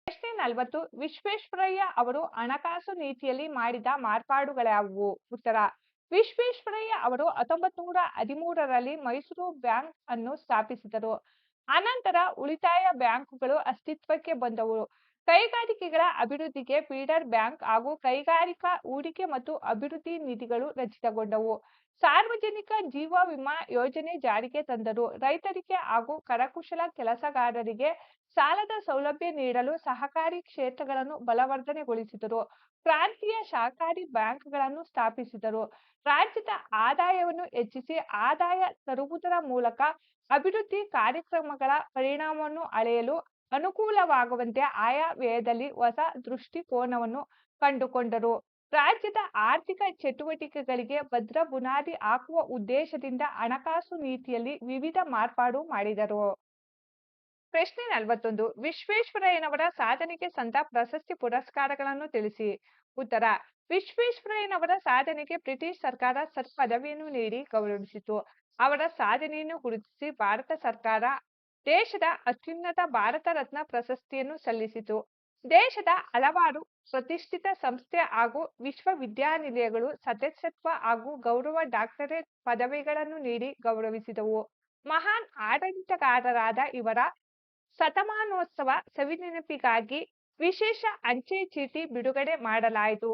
ಪ್ರಶ್ನೆ 40 ವಿಶ್ವೇಶ್ವರಯ್ಯ ಅವರು ಹಣಕಾಸು ನೀತಿಯಲ್ಲಿ ಮಾಡಿದ ಮಾರ್ಪಾಡುಗಳ್ಯಾವುವು? ಉತ್ತರ: ವಿಶ್ವೇಶ್ವರಯ್ಯ ಅವರು 1913ರಲ್ಲಿ ಮೈಸೂರು ಬ್ಯಾಂಕ್ ಅನ್ನು ಸ್ಥಾಪಿಸಿದರು. ಅನಂತರ ಉಳಿತಾಯ ಬ್ಯಾಂಕುಗಳು ಅಸ್ತಿತ್ವಕ್ಕೆ ಬಂದವು. ಕೈಗಾರಿಕೆಗಳ ಅಭಿವೃದ್ಧಿಗೆ ಫೀಡರ್ ಬ್ಯಾಂಕ್ ಹಾಗೂ ಕೈಗಾರಿಕಾ ಹೂಡಿಕೆ ಮತ್ತು ಅಭಿವೃದ್ಧಿ ನಿಧಿಗಳು ರಚಿತಗೊಂಡವು. ಸಾರ್ವಜನಿಕ ಜೀವ ವಿಮಾ ಯೋಜನೆ ಜಾರಿಗೆ ತಂದರು. ರೈತರಿಗೆ ಹಾಗೂ ಕರಕುಶಲ ಕೆಲಸಗಾರರಿಗೆ ಸಾಲದ ಸೌಲಭ್ಯ ನೀಡಲು ಸಹಕಾರಿ ಕ್ಷೇತ್ರಗಳನ್ನು ಬಲವರ್ಧನೆಗೊಳಿಸಿದರು. ಪ್ರಾಂತೀಯ ಸಹಕಾರಿ ಬ್ಯಾಂಕ್ಗಳನ್ನು ಸ್ಥಾಪಿಸಿದರು. ರಾಜ್ಯದ ಆದಾಯವನ್ನು ಹೆಚ್ಚಿಸಿ ಆದಾಯ ತರುವುದರ ಮೂಲಕ ಅಭಿವೃದ್ಧಿ ಕಾರ್ಯಕ್ರಮಗಳ ಪರಿಣಾಮವನ್ನು ಅಳೆಯಲು ಅನುಕೂಲವಾಗುವಂತೆ ಆಯಾ ವ್ಯಯದಲ್ಲಿ ಹೊಸ ದೃಷ್ಟಿಕೋನವನ್ನು ಕಂಡುಕೊಂಡರು. ರಾಜ್ಯದ ಆರ್ಥಿಕ ಚಟುವಟಿಕೆಗಳಿಗೆ ಭದ್ರ ಬುನಾದಿ ಹಾಕುವ ಉದ್ದೇಶದಿಂದ ಹಣಕಾಸು ನೀತಿಯಲ್ಲಿ ವಿವಿಧ ಮಾರ್ಪಾಡು ಮಾಡಿದರು. ಪ್ರಶ್ನೆ 41. ವಿಶ್ವೇಶ್ವರಯ್ಯನವರ ಸಾಧನೆಗೆ ಸಂದ ಪ್ರಶಸ್ತಿ ಪುರಸ್ಕಾರಗಳನ್ನು ತಿಳಿಸಿ. ಉತ್ತರ: ವಿಶ್ವೇಶ್ವರಯ್ಯನವರ ಸಾಧನೆಗೆ ಬ್ರಿಟಿಷ್ ಸರ್ಕಾರ ಸರ್ ಪದವಿಯನ್ನು ನೀಡಿ ಗೌರವಿಸಿತು. ಅವರ ಸಾಧನೆಯನ್ನು ಗುರುತಿಸಿ ಭಾರತ ಸರ್ಕಾರ ದೇಶದ ಅತ್ಯುನ್ನತ ಭಾರತ ರತ್ನ ಪ್ರಶಸ್ತಿಯನ್ನು ಸಲ್ಲಿಸಿತು. ದೇಶದ ಹಲವಾರು ಪ್ರತಿಷ್ಠಿತ ಸಂಸ್ಥೆ ಹಾಗೂ ವಿಶ್ವವಿದ್ಯಾನಿಲಯಗಳು ಸದಸ್ಯತ್ವ ಹಾಗೂ ಗೌರವ ಡಾಕ್ಟರೇಟ್ ಪದವಿಗಳನ್ನು ನೀಡಿ ಗೌರವಿಸಿದವು. ಮಹಾನ್ ಆಡಳಿತಗಾರರಾದ ಇವರ ಶತಮಾನೋತ್ಸವ ಸವಿನೆನಪಿಗಾಗಿ ವಿಶೇಷ ಅಂಚೆ ಚೀಟಿ ಬಿಡುಗಡೆ ಮಾಡಲಾಯಿತು.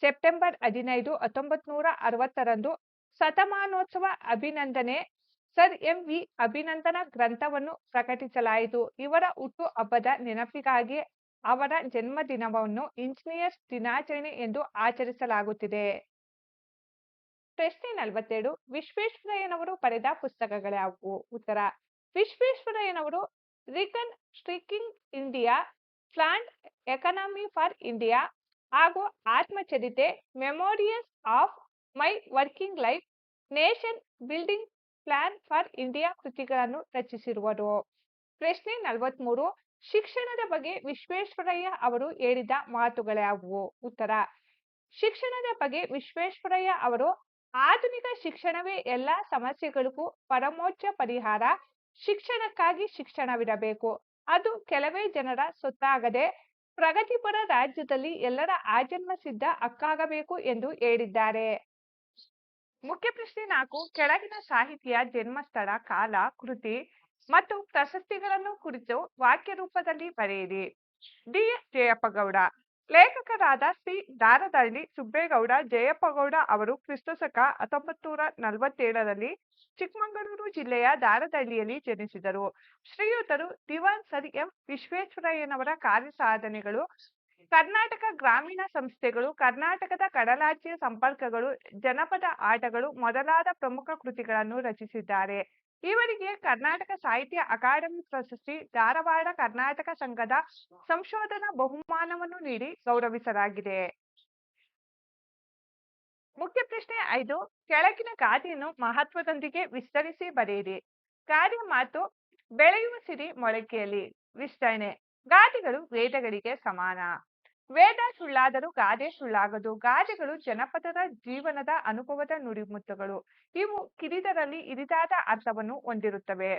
ಸೆಪ್ಟೆಂಬರ್ 15, 1960ರಂದು ಶತಮಾನೋತ್ಸವ ಅಭಿನಂದನೆ ಸರ್ ಎಂ ವಿ ಅಭಿನಂದನಾ ಗ್ರಂಥವನ್ನು ಪ್ರಕಟಿಸಲಾಯಿತು. ಇವರ ಹುಟ್ಟು ಹಬ್ಬದ ನೆನಪಿಗಾಗಿ ಅವರ ಜನ್ಮದಿನವನ್ನು ಇಂಜಿನಿಯರ್ಸ್ ದಿನಾಚರಣೆ ಎಂದು ಆಚರಿಸಲಾಗುತ್ತಿದೆ. ಪ್ರಶ್ನೆ 42. ವಿಶ್ವೇಶ್ವರಯ್ಯನವರು ಬರೆದ ಪುಸ್ತಕಗಳ್ಯಾವುವು? ಉತ್ತರ: ವಿಶ್ವೇಶ್ವರಯ್ಯನವರು reconstructing India, planned economy for India ಹಾಗೂ ಆತ್ಮಚರಿತೆ memorials of my working life, nation building plan for India ಕೃತಿಗಳನ್ನು ರಚಿಸಿರುವರು. ಪ್ರಶ್ನೆ 43. ಶಿಕ್ಷಣದ ಬಗ್ಗೆ ವಿಶ್ವೇಶ್ವರಯ್ಯ ಅವರು ಹೇಳಿದ ಮಾತುಗಳ್ಯಾವುವು? ಉತ್ತರ: ಶಿಕ್ಷಣದ ಬಗ್ಗೆ ವಿಶ್ವೇಶ್ವರಯ್ಯ ಅವರು ಆಧುನಿಕ ಶಿಕ್ಷಣವೇ ಎಲ್ಲ ಸಮಸ್ಯೆಗಳಿಗೂ ಪರಮೋಚ್ಚ ಪರಿಹಾರ. ಶಿಕ್ಷಣಕ್ಕಾಗಿ ಶಿಕ್ಷಣವಿರಬೇಕು. ಅದು ಕೆಲವೇ ಜನರ ಸೊತ್ತಾಗದೆ ಪ್ರಗತಿಪರ ರಾಜ್ಯದಲ್ಲಿ ಎಲ್ಲರ ಆಜನ್ಮ ಸಿದ್ಧ ಹಕ್ಕಾಗಬೇಕು ಎಂದು ಹೇಳಿದ್ದಾರೆ. ಮುಖ್ಯ ಪ್ರಶ್ನೆ 4. ಕೆಳಗಿನ ಸಾಹಿತಿಯ ಜನ್ಮಸ್ಥಳ, ಕಾಲ, ಕೃತಿ ಮತ್ತು ಪ್ರಶಸ್ತಿಗಳನ್ನು ಕುರಿತು ವಾಕ್ಯ ರೂಪದಲ್ಲಿ ಬರೆಯಿರಿ. ಡಿ. ಎಸ್. ಜಯಪ್ಪಗೌಡ. ಲೇಖಕರಾದ ಸಿ. ದಾರದಹಳ್ಳಿ ಸುಬ್ಬೇಗೌಡ ಜಯಪ್ಪಗೌಡ ಅವರು ಕ್ರಿಸ್ತಶಕ 1947ರಲ್ಲಿ ಚಿಕ್ಕಮಗಳೂರು ಜಿಲ್ಲೆಯ ದಾರದಹಳ್ಳಿಯಲ್ಲಿ ಜನಿಸಿದರು. ಶ್ರೀಯುತರು ದಿವಾನ್ ಸರ್ ಎಂ ವಿಶ್ವೇಶ್ವರಯ್ಯನವರ ಕಾರ್ಯಸಾಧನೆಗಳು, ಕರ್ನಾಟಕ ಗ್ರಾಮೀಣ ಸಂಸ್ಥೆಗಳು, ಕರ್ನಾಟಕದ ಕಡಲಾಚೆಯ ಸಂಪರ್ಕಗಳು, ಜನಪದ ಆಟಗಳು ಮೊದಲಾದ ಪ್ರಮುಖ ಕೃತಿಗಳನ್ನು ರಚಿಸಿದ್ದಾರೆ. ಇವರಿಗೆ ಕರ್ನಾಟಕ ಸಾಹಿತ್ಯ ಅಕಾಡೆಮಿ ಪ್ರಶಸ್ತಿ, ಧಾರವಾಡ ಕರ್ನಾಟಕ ಸಂಘದ ಸಂಶೋಧನಾ ಬಹುಮಾನವನ್ನು ನೀಡಿ ಗೌರವಿಸಲಾಗಿದೆ. ಮುಖ್ಯ ಪ್ರಶ್ನೆ 5. ಕೆಳಗಿನ ಗಾದೆಯನ್ನು ಮಹತ್ವದೊಂದಿಗೆ ವಿಸ್ತರಿಸಿ ಬರೆಯಿರಿ. ಗಾದೆ ಮಾತು: ಬೆಳೆಯುವ ಸಿರಿ ಮೊಳಕೆಯಲ್ಲಿ. ವಿಸ್ತರಣೆ: ಗಾದೆಗಳು ವೇದಗಳಿಗೆ ಸಮಾನ. ವೇದ ಸುಳ್ಳಾದರೂ ಗಾದೆ ಸುಳ್ಳಾಗದು. ಗಾದೆಗಳು ಜನಪದರ ಜೀವನದ ಅನುಭವದ ನುಡಿಮುತ್ತುಗಳು. ಇವು ಕಿರಿದರಲ್ಲಿ ಇರಿದಾದ ಅರ್ಥವನ್ನು ಹೊಂದಿರುತ್ತವೆ.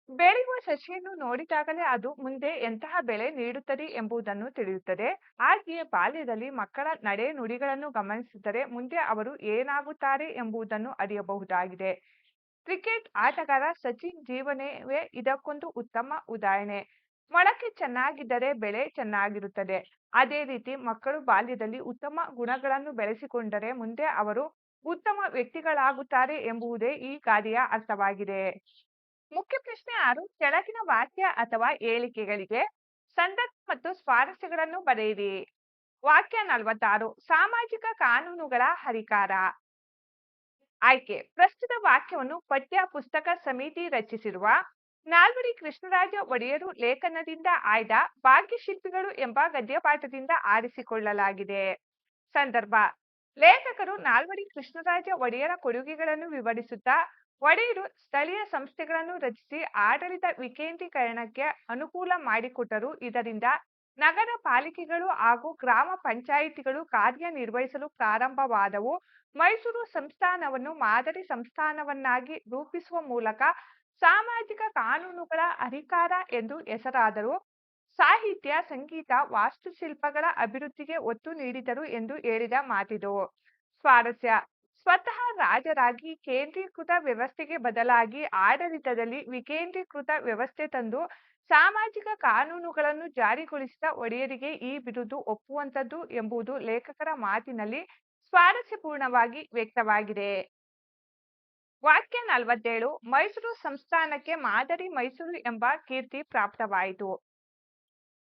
ಬೆಳೆಯುವ ಸಸಿಯನ್ನು ನೋಡಿದಾಗಲೇ ಅದು ಮುಂದೆ ಎಂತಹ ಬೆಳೆ ನೀಡುತ್ತದೆ ಎಂಬುದನ್ನು ತಿಳಿಯುತ್ತದೆ. ಹಾಗೆಯೇ ಬಾಲ್ಯದಲ್ಲಿ ಮಕ್ಕಳ ನಡೆ ನುಡಿಗಳನ್ನು ಗಮನಿಸಿದರೆ ಮುಂದೆ ಅವರು ಏನಾಗುತ್ತಾರೆ ಎಂಬುದನ್ನು அறிಯಬಹುದಾಗಿದೆ. ಕ್ರಿಕೆಟ್ ಆಟಗಾರ ಸಚಿನ್ ಜೀವನವೇ ಇದಕ್ಕೊಂದು ಉತ್ತಮ ಉದಾಹರಣೆ. ಮೊಳಕೆ ಚೆನ್ನಾಗಿದ್ದರೆ ಬೆಳೆ ಚೆನ್ನಾಗಿರುತ್ತದೆ. ಅದೇ ರೀತಿ ಮಕ್ಕಳು ಬಾಲ್ಯದಲ್ಲಿ ಉತ್ತಮ ಗುಣಗಳನ್ನು ಬೆಳೆಸಿಕೊಂಡರೆ ಮುಂದೆ ಅವರು ಉತ್ತಮ ವ್ಯಕ್ತಿಗಳಾಗುತ್ತಾರೆ ಎಂಬುದೇ ಈ ಗಾದೆಯ ಅರ್ಥವಾಗಿದೆ. ಮುಖ್ಯ ಪ್ರಶ್ನೆ 6. ಕೆಳಗಿನ ವಾಕ್ಯ ಅಥವಾ ಹೇಳಿಕೆಗಳಿಗೆ ಸಂದರ್ಭ ಮತ್ತು ಸ್ವಾರಸ್ಯಗಳನ್ನು ಬರೆಯಿರಿ. ವಾಕ್ಯ 46. ಸಾಮಾಜಿಕ ಕಾನೂನುಗಳ ಹರಿಕಾರ. ಆಯ್ಕೆ: ಪ್ರಸ್ತುತ ವಾಕ್ಯವನ್ನು ಪಠ್ಯ ಪುಸ್ತಕ ಸಮಿತಿ ರಚಿಸಿರುವ ನಾಲ್ವಡಿ ಕೃಷ್ಣರಾಜ ಒಡೆಯರು ಲೇಖನದಿಂದ ಆಯ್ದ ಭಾಗ್ಯಶಿಲ್ಪಿಗಳು ಎಂಬ ಗದ್ಯಪಾಠದಿಂದ ಆರಿಸಿಕೊಳ್ಳಲಾಗಿದೆ. ಸಂದರ್ಭ: ಲೇಖಕರು ನಾಲ್ವಡಿ ಕೃಷ್ಣರಾಜ ಒಡೆಯರ ಕೊಡುಗೆಗಳನ್ನು ವಿವರಿಸುತ್ತಾ ಒಡೆಯರು ಸ್ಥಳೀಯ ಸಂಸ್ಥೆಗಳನ್ನು ರಚಿಸಿ ಆಡಳಿತ ವಿಕೇಂದ್ರೀಕರಣಕ್ಕೆ ಅನುಕೂಲ ಮಾಡಿಕೊಟ್ಟರು. ಇದರಿಂದ ನಗರ ಪಾಲಿಕೆಗಳು ಹಾಗೂ ಗ್ರಾಮ ಪಂಚಾಯಿತಿಗಳು ಕಾರ್ಯನಿರ್ವಹಿಸಲು ಪ್ರಾರಂಭವಾದವು. ಮೈಸೂರು ಸಂಸ್ಥಾನವನ್ನು ಮಾದರಿ ಸಂಸ್ಥಾನವನ್ನಾಗಿ ರೂಪಿಸುವ ಮೂಲಕ ಸಾಮಾಜಿಕ ಕಾನೂನುಗಳ ಹರಿಕಾರ ಎಂದು ಹೆಸರಾದರು. ಸಾಹಿತ್ಯ, ಸಂಗೀತ, ವಾಸ್ತುಶಿಲ್ಪಗಳ ಅಭಿವೃದ್ಧಿಗೆ ಒತ್ತು ನೀಡಿದರು ಎಂದು ಹೇಳಿದ ಮಾತಿದು. ಸ್ವಾರಸ್ಯ: ಸ್ವತಃ ರಾಜರಾಗಿ ಕೇಂದ್ರೀಕೃತ ವ್ಯವಸ್ಥೆಗೆ ಬದಲಾಗಿ ಆಡಳಿತದಲ್ಲಿ ವಿಕೇಂದ್ರೀಕೃತ ವ್ಯವಸ್ಥೆ ತಂದು ಸಾಮಾಜಿಕ ಕಾನೂನುಗಳನ್ನು ಜಾರಿಗೊಳಿಸಿದ ಒಡೆಯರಿಗೆ ಈ ಬಿರುದು ಒಪ್ಪುವಂತದ್ದು ಎಂಬುದು ಲೇಖಕರ ಮಾತಿನಲ್ಲಿ ಸ್ವಾರಸ್ಯಪೂರ್ಣವಾಗಿ ವ್ಯಕ್ತವಾಗಿದೆ. ವಾಕ್ಯ 47 ಮೈಸೂರು ಸಂಸ್ಥಾನಕ್ಕೆ ಮಾದರಿ ಮೈಸೂರು ಎಂಬ ಕೀರ್ತಿ ಪ್ರಾಪ್ತವಾಯಿತು.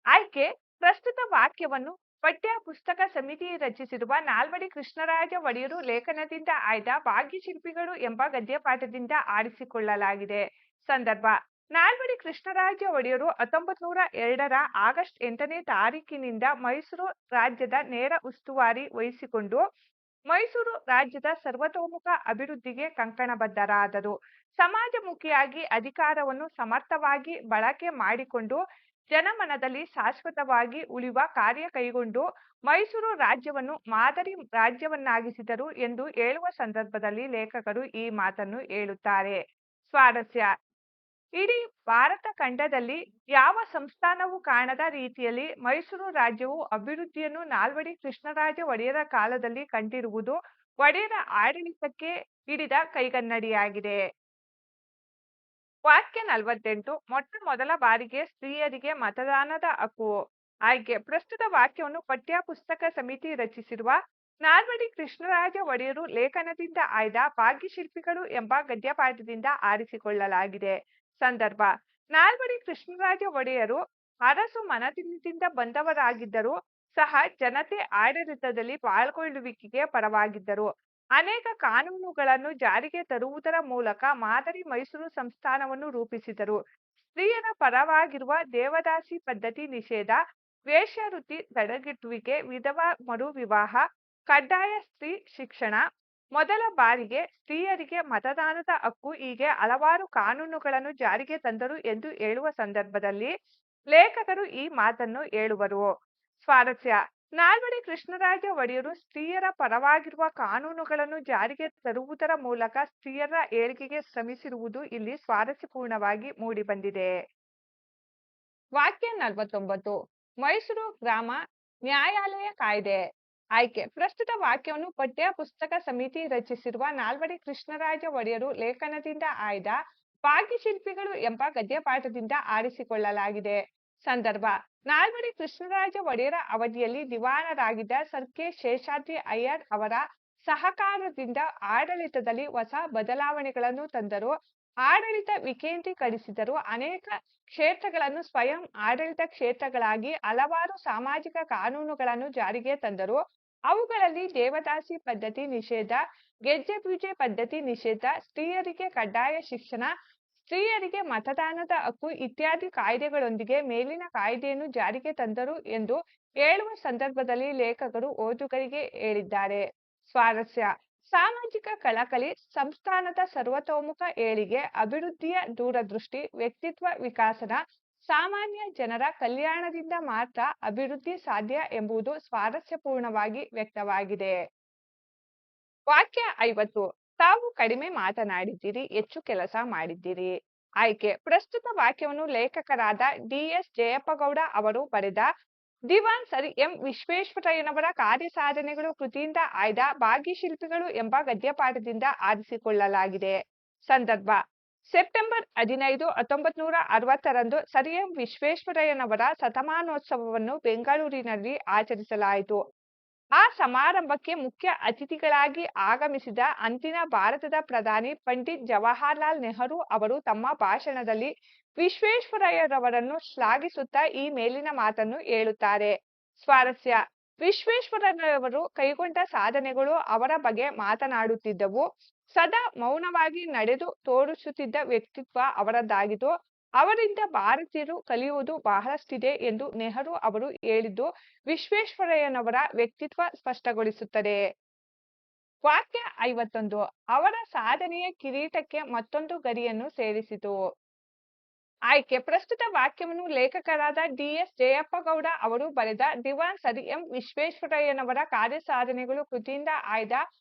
ಆಯ್ಕೆ ಪ್ರಸ್ತುತ ವಾಕ್ಯವನ್ನು ಪಠ್ಯ ಪುಸ್ತಕ ಸಮಿತಿ ರಚಿಸಿರುವ ನಾಲ್ವಡಿ ಕೃಷ್ಣರಾಜ ಒಡೆಯರು ಲೇಖನದಿಂದ ಆಯ್ದ ಭಾಗ್ಯಶಿಲ್ಪಿಗಳು ಎಂಬ ಗದ್ಯಪಾಠದಿಂದ ಆರಿಸಿಕೊಳ್ಳಲಾಗಿದೆ. ಸಂದರ್ಭ ನಾಲ್ವಡಿ ಕೃಷ್ಣರಾಜ ಒಡೆಯರು 1902 ಆಗಸ್ಟ್ 8ನೇ ತಾರೀಕಿನಿಂದ ಮೈಸೂರು ರಾಜ್ಯದ ನೇರ ಉಸ್ತುವಾರಿ ವಹಿಸಿಕೊಂಡು ಮೈಸೂರು ರಾಜ್ಯದ ಸರ್ವತೋಮುಖ ಅಭಿವೃದ್ಧಿಗೆ ಕಂಕಣಬದ್ಧರಾದರು. ಸಮಾಜಮುಖಿಯಾಗಿ ಅಧಿಕಾರವನ್ನು ಸಮರ್ಥವಾಗಿ ಬಳಕೆ ಮಾಡಿಕೊಂಡು ಜನಮನದಲ್ಲಿ ಶಾಶ್ವತವಾಗಿ ಉಳಿಯುವ ಕಾರ್ಯ ಕೈಗೊಂಡು ಮೈಸೂರು ರಾಜ್ಯವನ್ನು ಮಾದರಿ ರಾಜ್ಯವನ್ನಾಗಿಸಿದರು ಎಂದು ಹೇಳುವ ಸಂದರ್ಭದಲ್ಲಿ ಲೇಖಕರು ಈ ಮಾತನ್ನು ಹೇಳುತ್ತಾರೆ. ಸ್ವಾರಸ್ಯ ಇಡೀ ಭಾರತ ಖಂಡದಲ್ಲಿ ಯಾವ ಸಂಸ್ಥಾನವೂ ಕಾಣದ ರೀತಿಯಲ್ಲಿ ಮೈಸೂರು ರಾಜ್ಯವು ಅಭಿವೃದ್ಧಿಯನ್ನು ನಾಲ್ವಡಿ ಕೃಷ್ಣರಾಜ ಒಡೆಯರ ಕಾಲದಲ್ಲಿ ಕಂಡಿರುವುದು ಒಡೆಯರ ಆಡಳಿತಕ್ಕೆ ಹಿಡಿದ ಕೈಗನ್ನಡಿಯಾಗಿದೆ. ವಾಕ್ಯ 48 ಮೊಟ್ಟ ಮೊದಲ ಬಾರಿಗೆ ಸ್ತ್ರೀಯರಿಗೆ ಮತದಾನದ ಹಕ್ಕು. ಆಯ್ಕೆ ಪ್ರಸ್ತುತ ವಾಕ್ಯವನ್ನು ಪಠ್ಯ ಪುಸ್ತಕ ಸಮಿತಿ ರಚಿಸಿರುವ ನಾಲ್ವಡಿ ಕೃಷ್ಣರಾಜ ಒಡೆಯರು ಲೇಖನದಿಂದ ಆಯ್ದ ಭಾಗ್ಯಶಿಲ್ಪಿಗಳು ಎಂಬ ಗದ್ಯಪಾಠದಿಂದ ಆರಿಸಿಕೊಳ್ಳಲಾಗಿದೆ. ಸಂದರ್ಭ ನಾಲ್ವಡಿ ಕೃಷ್ಣರಾಜ ಒಡೆಯರು ಅರಸು ಮನೆತನದಿಂದ ಬಂದವರಾಗಿದ್ದರೂ ಸಹ ಜನತೆ ಆಡಳಿತದಲ್ಲಿ ಪಾಲ್ಗೊಳ್ಳುವಿಕೆಗೆ ಪರವಾಗಿದ್ದರು. ಅನೇಕ ಕಾನೂನುಗಳನ್ನು ಜಾರಿಗೆ ತರುವುದರ ಮೂಲಕ ಮಾದರಿ ಮೈಸೂರು ಸಂಸ್ಥಾನವನ್ನು ರೂಪಿಸಿದರು. ಸ್ತ್ರೀಯರ ಪರವಾಗಿರುವ ದೇವದಾಸಿ ಪದ್ಧತಿ ನಿಷೇಧ, ವೇಶ್ಯಾವೃತ್ತಿ ತಡೆಗಟ್ಟುವಿಕೆ, ವಿಧವಾ ಮರು ವಿವಾಹ, ಕಡ್ಡಾಯ ಸ್ತ್ರೀ ಶಿಕ್ಷಣ, ಮೊದಲ ಬಾರಿಗೆ ಸ್ತ್ರೀಯರಿಗೆ ಮತದಾನದ ಹಕ್ಕು ಹೀಗೆ ಹಲವಾರು ಕಾನೂನುಗಳನ್ನು ಜಾರಿಗೆ ತಂದರು ಎಂದು ಹೇಳುವ ಸಂದರ್ಭದಲ್ಲಿ ಲೇಖಕರು ಈ ಮಾತನ್ನು ಹೇಳುವರು. ಸ್ವಾರಸ್ಯ ನಾಲ್ವಡಿ ಕೃಷ್ಣರಾಜ ಒಡೆಯರು ಸ್ತ್ರೀಯರ ಪರವಾಗಿರುವ ಕಾನೂನುಗಳನ್ನು ಜಾರಿಗೆ ತರುವುದರ ಮೂಲಕ ಸ್ತ್ರೀಯರ ಏಳಿಗೆಗೆ ಶ್ರಮಿಸಿರುವುದು ಇಲ್ಲಿ ಸ್ವಾರಸ್ಯಪೂರ್ಣವಾಗಿ ಮೂಡಿಬಂದಿದೆ. ವಾಕ್ಯ 49 ಮೈಸೂರು ಗ್ರಾಮ ನ್ಯಾಯಾಲಯ ಕಾಯ್ದೆ. ಆಯ್ಕೆ ಪ್ರಸ್ತುತ ವಾಕ್ಯವನ್ನು ಪಠ್ಯ ಪುಸ್ತಕ ಸಮಿತಿ ರಚಿಸಿರುವ ನಾಲ್ವಡಿ ಕೃಷ್ಣರಾಜ ಒಡೆಯರು ಲೇಖನದಿಂದ ಆಯ್ದ ಭಾಗ್ಯಶಿಲ್ಪಿಗಳು ಎಂಬ ಗದ್ಯಪಾಠದಿಂದ ಆರಿಸಿಕೊಳ್ಳಲಾಗಿದೆ. ಸಂದರ್ಭ ನಾಲ್ವಡಿ ಕೃಷ್ಣರಾಜ ಒಡೆಯರ ಅವಧಿಯಲ್ಲಿ ದಿವಾನರಾಗಿದ್ದ ಸರ್ ಕೆ ಶೇಷಾದ್ರಿ ಅಯ್ಯರ್ ಅವರ ಸಹಕಾರದಿಂದ ಆಡಳಿತದಲ್ಲಿ ಹೊಸ ಬದಲಾವಣೆಗಳನ್ನು ತಂದರು. ಆಡಳಿತ ವಿಕೇಂದ್ರೀಕರಿಸಿದರು. ಅನೇಕ ಕ್ಷೇತ್ರಗಳನ್ನು ಸ್ವಯಂ ಆಡಳಿತ ಕ್ಷೇತ್ರಗಳಾಗಿ ಹಲವಾರು ಸಾಮಾಜಿಕ ಕಾನೂನುಗಳನ್ನು ಜಾರಿಗೆ ತಂದರು. ಅವುಗಳಲ್ಲಿ ದೇವದಾಸಿ ಪದ್ಧತಿ ನಿಷೇಧ, ಗೆಜ್ಜೆ ಪೂಜೆ ಪದ್ಧತಿ ನಿಷೇಧ, ಸ್ತ್ರೀಯರಿಗೆ ಕಡ್ಡಾಯ ಶಿಕ್ಷಣ, ಸ್ತ್ರೀಯರಿಗೆ ಮತದಾನದ ಹಕ್ಕು ಇತ್ಯಾದಿ ಕಾಯ್ದೆಗಳೊಂದಿಗೆ ಮೇಲಿನ ಕಾಯ್ದೆಯನ್ನು ಜಾರಿಗೆ ತಂದರು ಎಂದು ಹೇಳುವ ಸಂದರ್ಭದಲ್ಲಿ ಲೇಖಕರು ಓದುಗರಿಗೆ ಹೇಳಿದ್ದಾರೆ. ಸ್ವಾರಸ್ಯ ಸಾಮಾಜಿಕ ಕಳಕಳಿ, ಸಂಸ್ಥಾನದ ಸರ್ವತೋಮುಖ ಏಳಿಗೆ, ಅಭಿವೃದ್ಧಿಯ ದೂರದೃಷ್ಟಿ, ವ್ಯಕ್ತಿತ್ವ ವಿಕಾಸನ, ಸಾಮಾನ್ಯ ಜನರ ಕಲ್ಯಾಣದಿಂದ ಮಾತ್ರ ಅಭಿವೃದ್ಧಿ ಸಾಧ್ಯ ಎಂಬುದು ಸ್ವಾರಸ್ಯಪೂರ್ಣವಾಗಿ ವ್ಯಕ್ತವಾಗಿದೆ. ವಾಕ್ಯ 50 ತಾವು ಕಡಿಮೆ ಮಾತನಾಡಿದ್ದೀರಿ, ಹೆಚ್ಚು ಕೆಲಸ ಮಾಡಿದ್ದೀರಿ. ಆಯ್ಕೆ ಪ್ರಸ್ತುತ ವಾಕ್ಯವನ್ನು ಲೇಖಕರಾದ ಡಿ.ಎಸ್. ಜಯಪ್ಪಗೌಡ ಅವರು ಬರೆದ ದಿವಾನ್ ಸರ್ ಎಂ ವಿಶ್ವೇಶ್ವರಯ್ಯನವರ ಕಾರ್ಯಸಾಧನೆಗಳು ಕೃತಿಯಿಂದ ಆಯ್ದ ಭಾಗ್ಯಶಿಲ್ಪಿಗಳು ಎಂಬ ಗದ್ಯಪಾಠದಿಂದ ಆರಿಸಿಕೊಳ್ಳಲಾಗಿದೆ. ಸಂದರ್ಭ ಸೆಪ್ಟೆಂಬರ್ 15, 1960ರಂದು ಸರ್ ಎಂ ವಿಶ್ವೇಶ್ವರಯ್ಯನವರ ಶತಮಾನೋತ್ಸವವನ್ನು ಬೆಂಗಳೂರಿನಲ್ಲಿ ಆಚರಿಸಲಾಯಿತು. ಆ ಸಮಾರಂಭಕ್ಕೆ ಮುಖ್ಯ ಅತಿಥಿಗಳಾಗಿ ಆಗಮಿಸಿದ ಅಂದಿನ ಭಾರತದ ಪ್ರಧಾನಿ ಪಂಡಿತ್ ಜವಾಹರಲಾಲ್ ನೆಹರು ಅವರು ತಮ್ಮ ಭಾಷಣದಲ್ಲಿ ವಿಶ್ವೇಶ್ವರಯ್ಯರವರನ್ನು ಶ್ಲಾಘಿಸುತ್ತಾ ಈ ಮೇಲಿನ ಮಾತನ್ನು ಹೇಳುತ್ತಾರೆ. ಸ್ವಾರಸ್ಯ ವಿಶ್ವೇಶ್ವರಯ್ಯನವರು ಕೈಗೊಂಡ ಸಾಧನೆಗಳು ಅವರ ಬಗ್ಗೆ ಮಾತನಾಡುತ್ತಿದ್ದವು. ಸದಾ ಮೌನವಾಗಿ ನಡೆದು ತೋರಿಸುತ್ತಿದ್ದ ವ್ಯಕ್ತಿತ್ವ ಅವರದ್ದಾಗಿತ್ತು. ಅವರಿಂದ ಭಾರತೀಯರು ಕಲಿಯುವುದು ಬಹಳಷ್ಟಿದೆ ಎಂದು ನೆಹರು ಅವರು ಹೇಳಿದ್ದು ವಿಶ್ವೇಶ್ವರಯ್ಯನವರ ವ್ಯಕ್ತಿತ್ವ ಸ್ಪಷ್ಟಗೊಳಿಸುತ್ತದೆ. ವಾಕ್ಯ 51 ಅವರ ಸಾಧನೆಯ ಕಿರೀಟಕ್ಕೆ ಮತ್ತೊಂದು ಗರಿಯನ್ನು ಸೇರಿಸಿತು. ಆಯ್ಕೆ ಪ್ರಸ್ತುತ ವಾಕ್ಯವನ್ನು ಲೇಖಕರಾದ ಡಿ.ಎಸ್. ಜಯಪ್ಪಗೌಡ ಅವರು ಬರೆದ ದಿವಾನ್ ಸರ್ ಎಂ ವಿಶ್ವೇಶ್ವರಯ್ಯನವರ ಕಾರ್ಯಸಾಧನೆಗಳು ಕೃತಿಯಿಂದ ಆಯ್ದ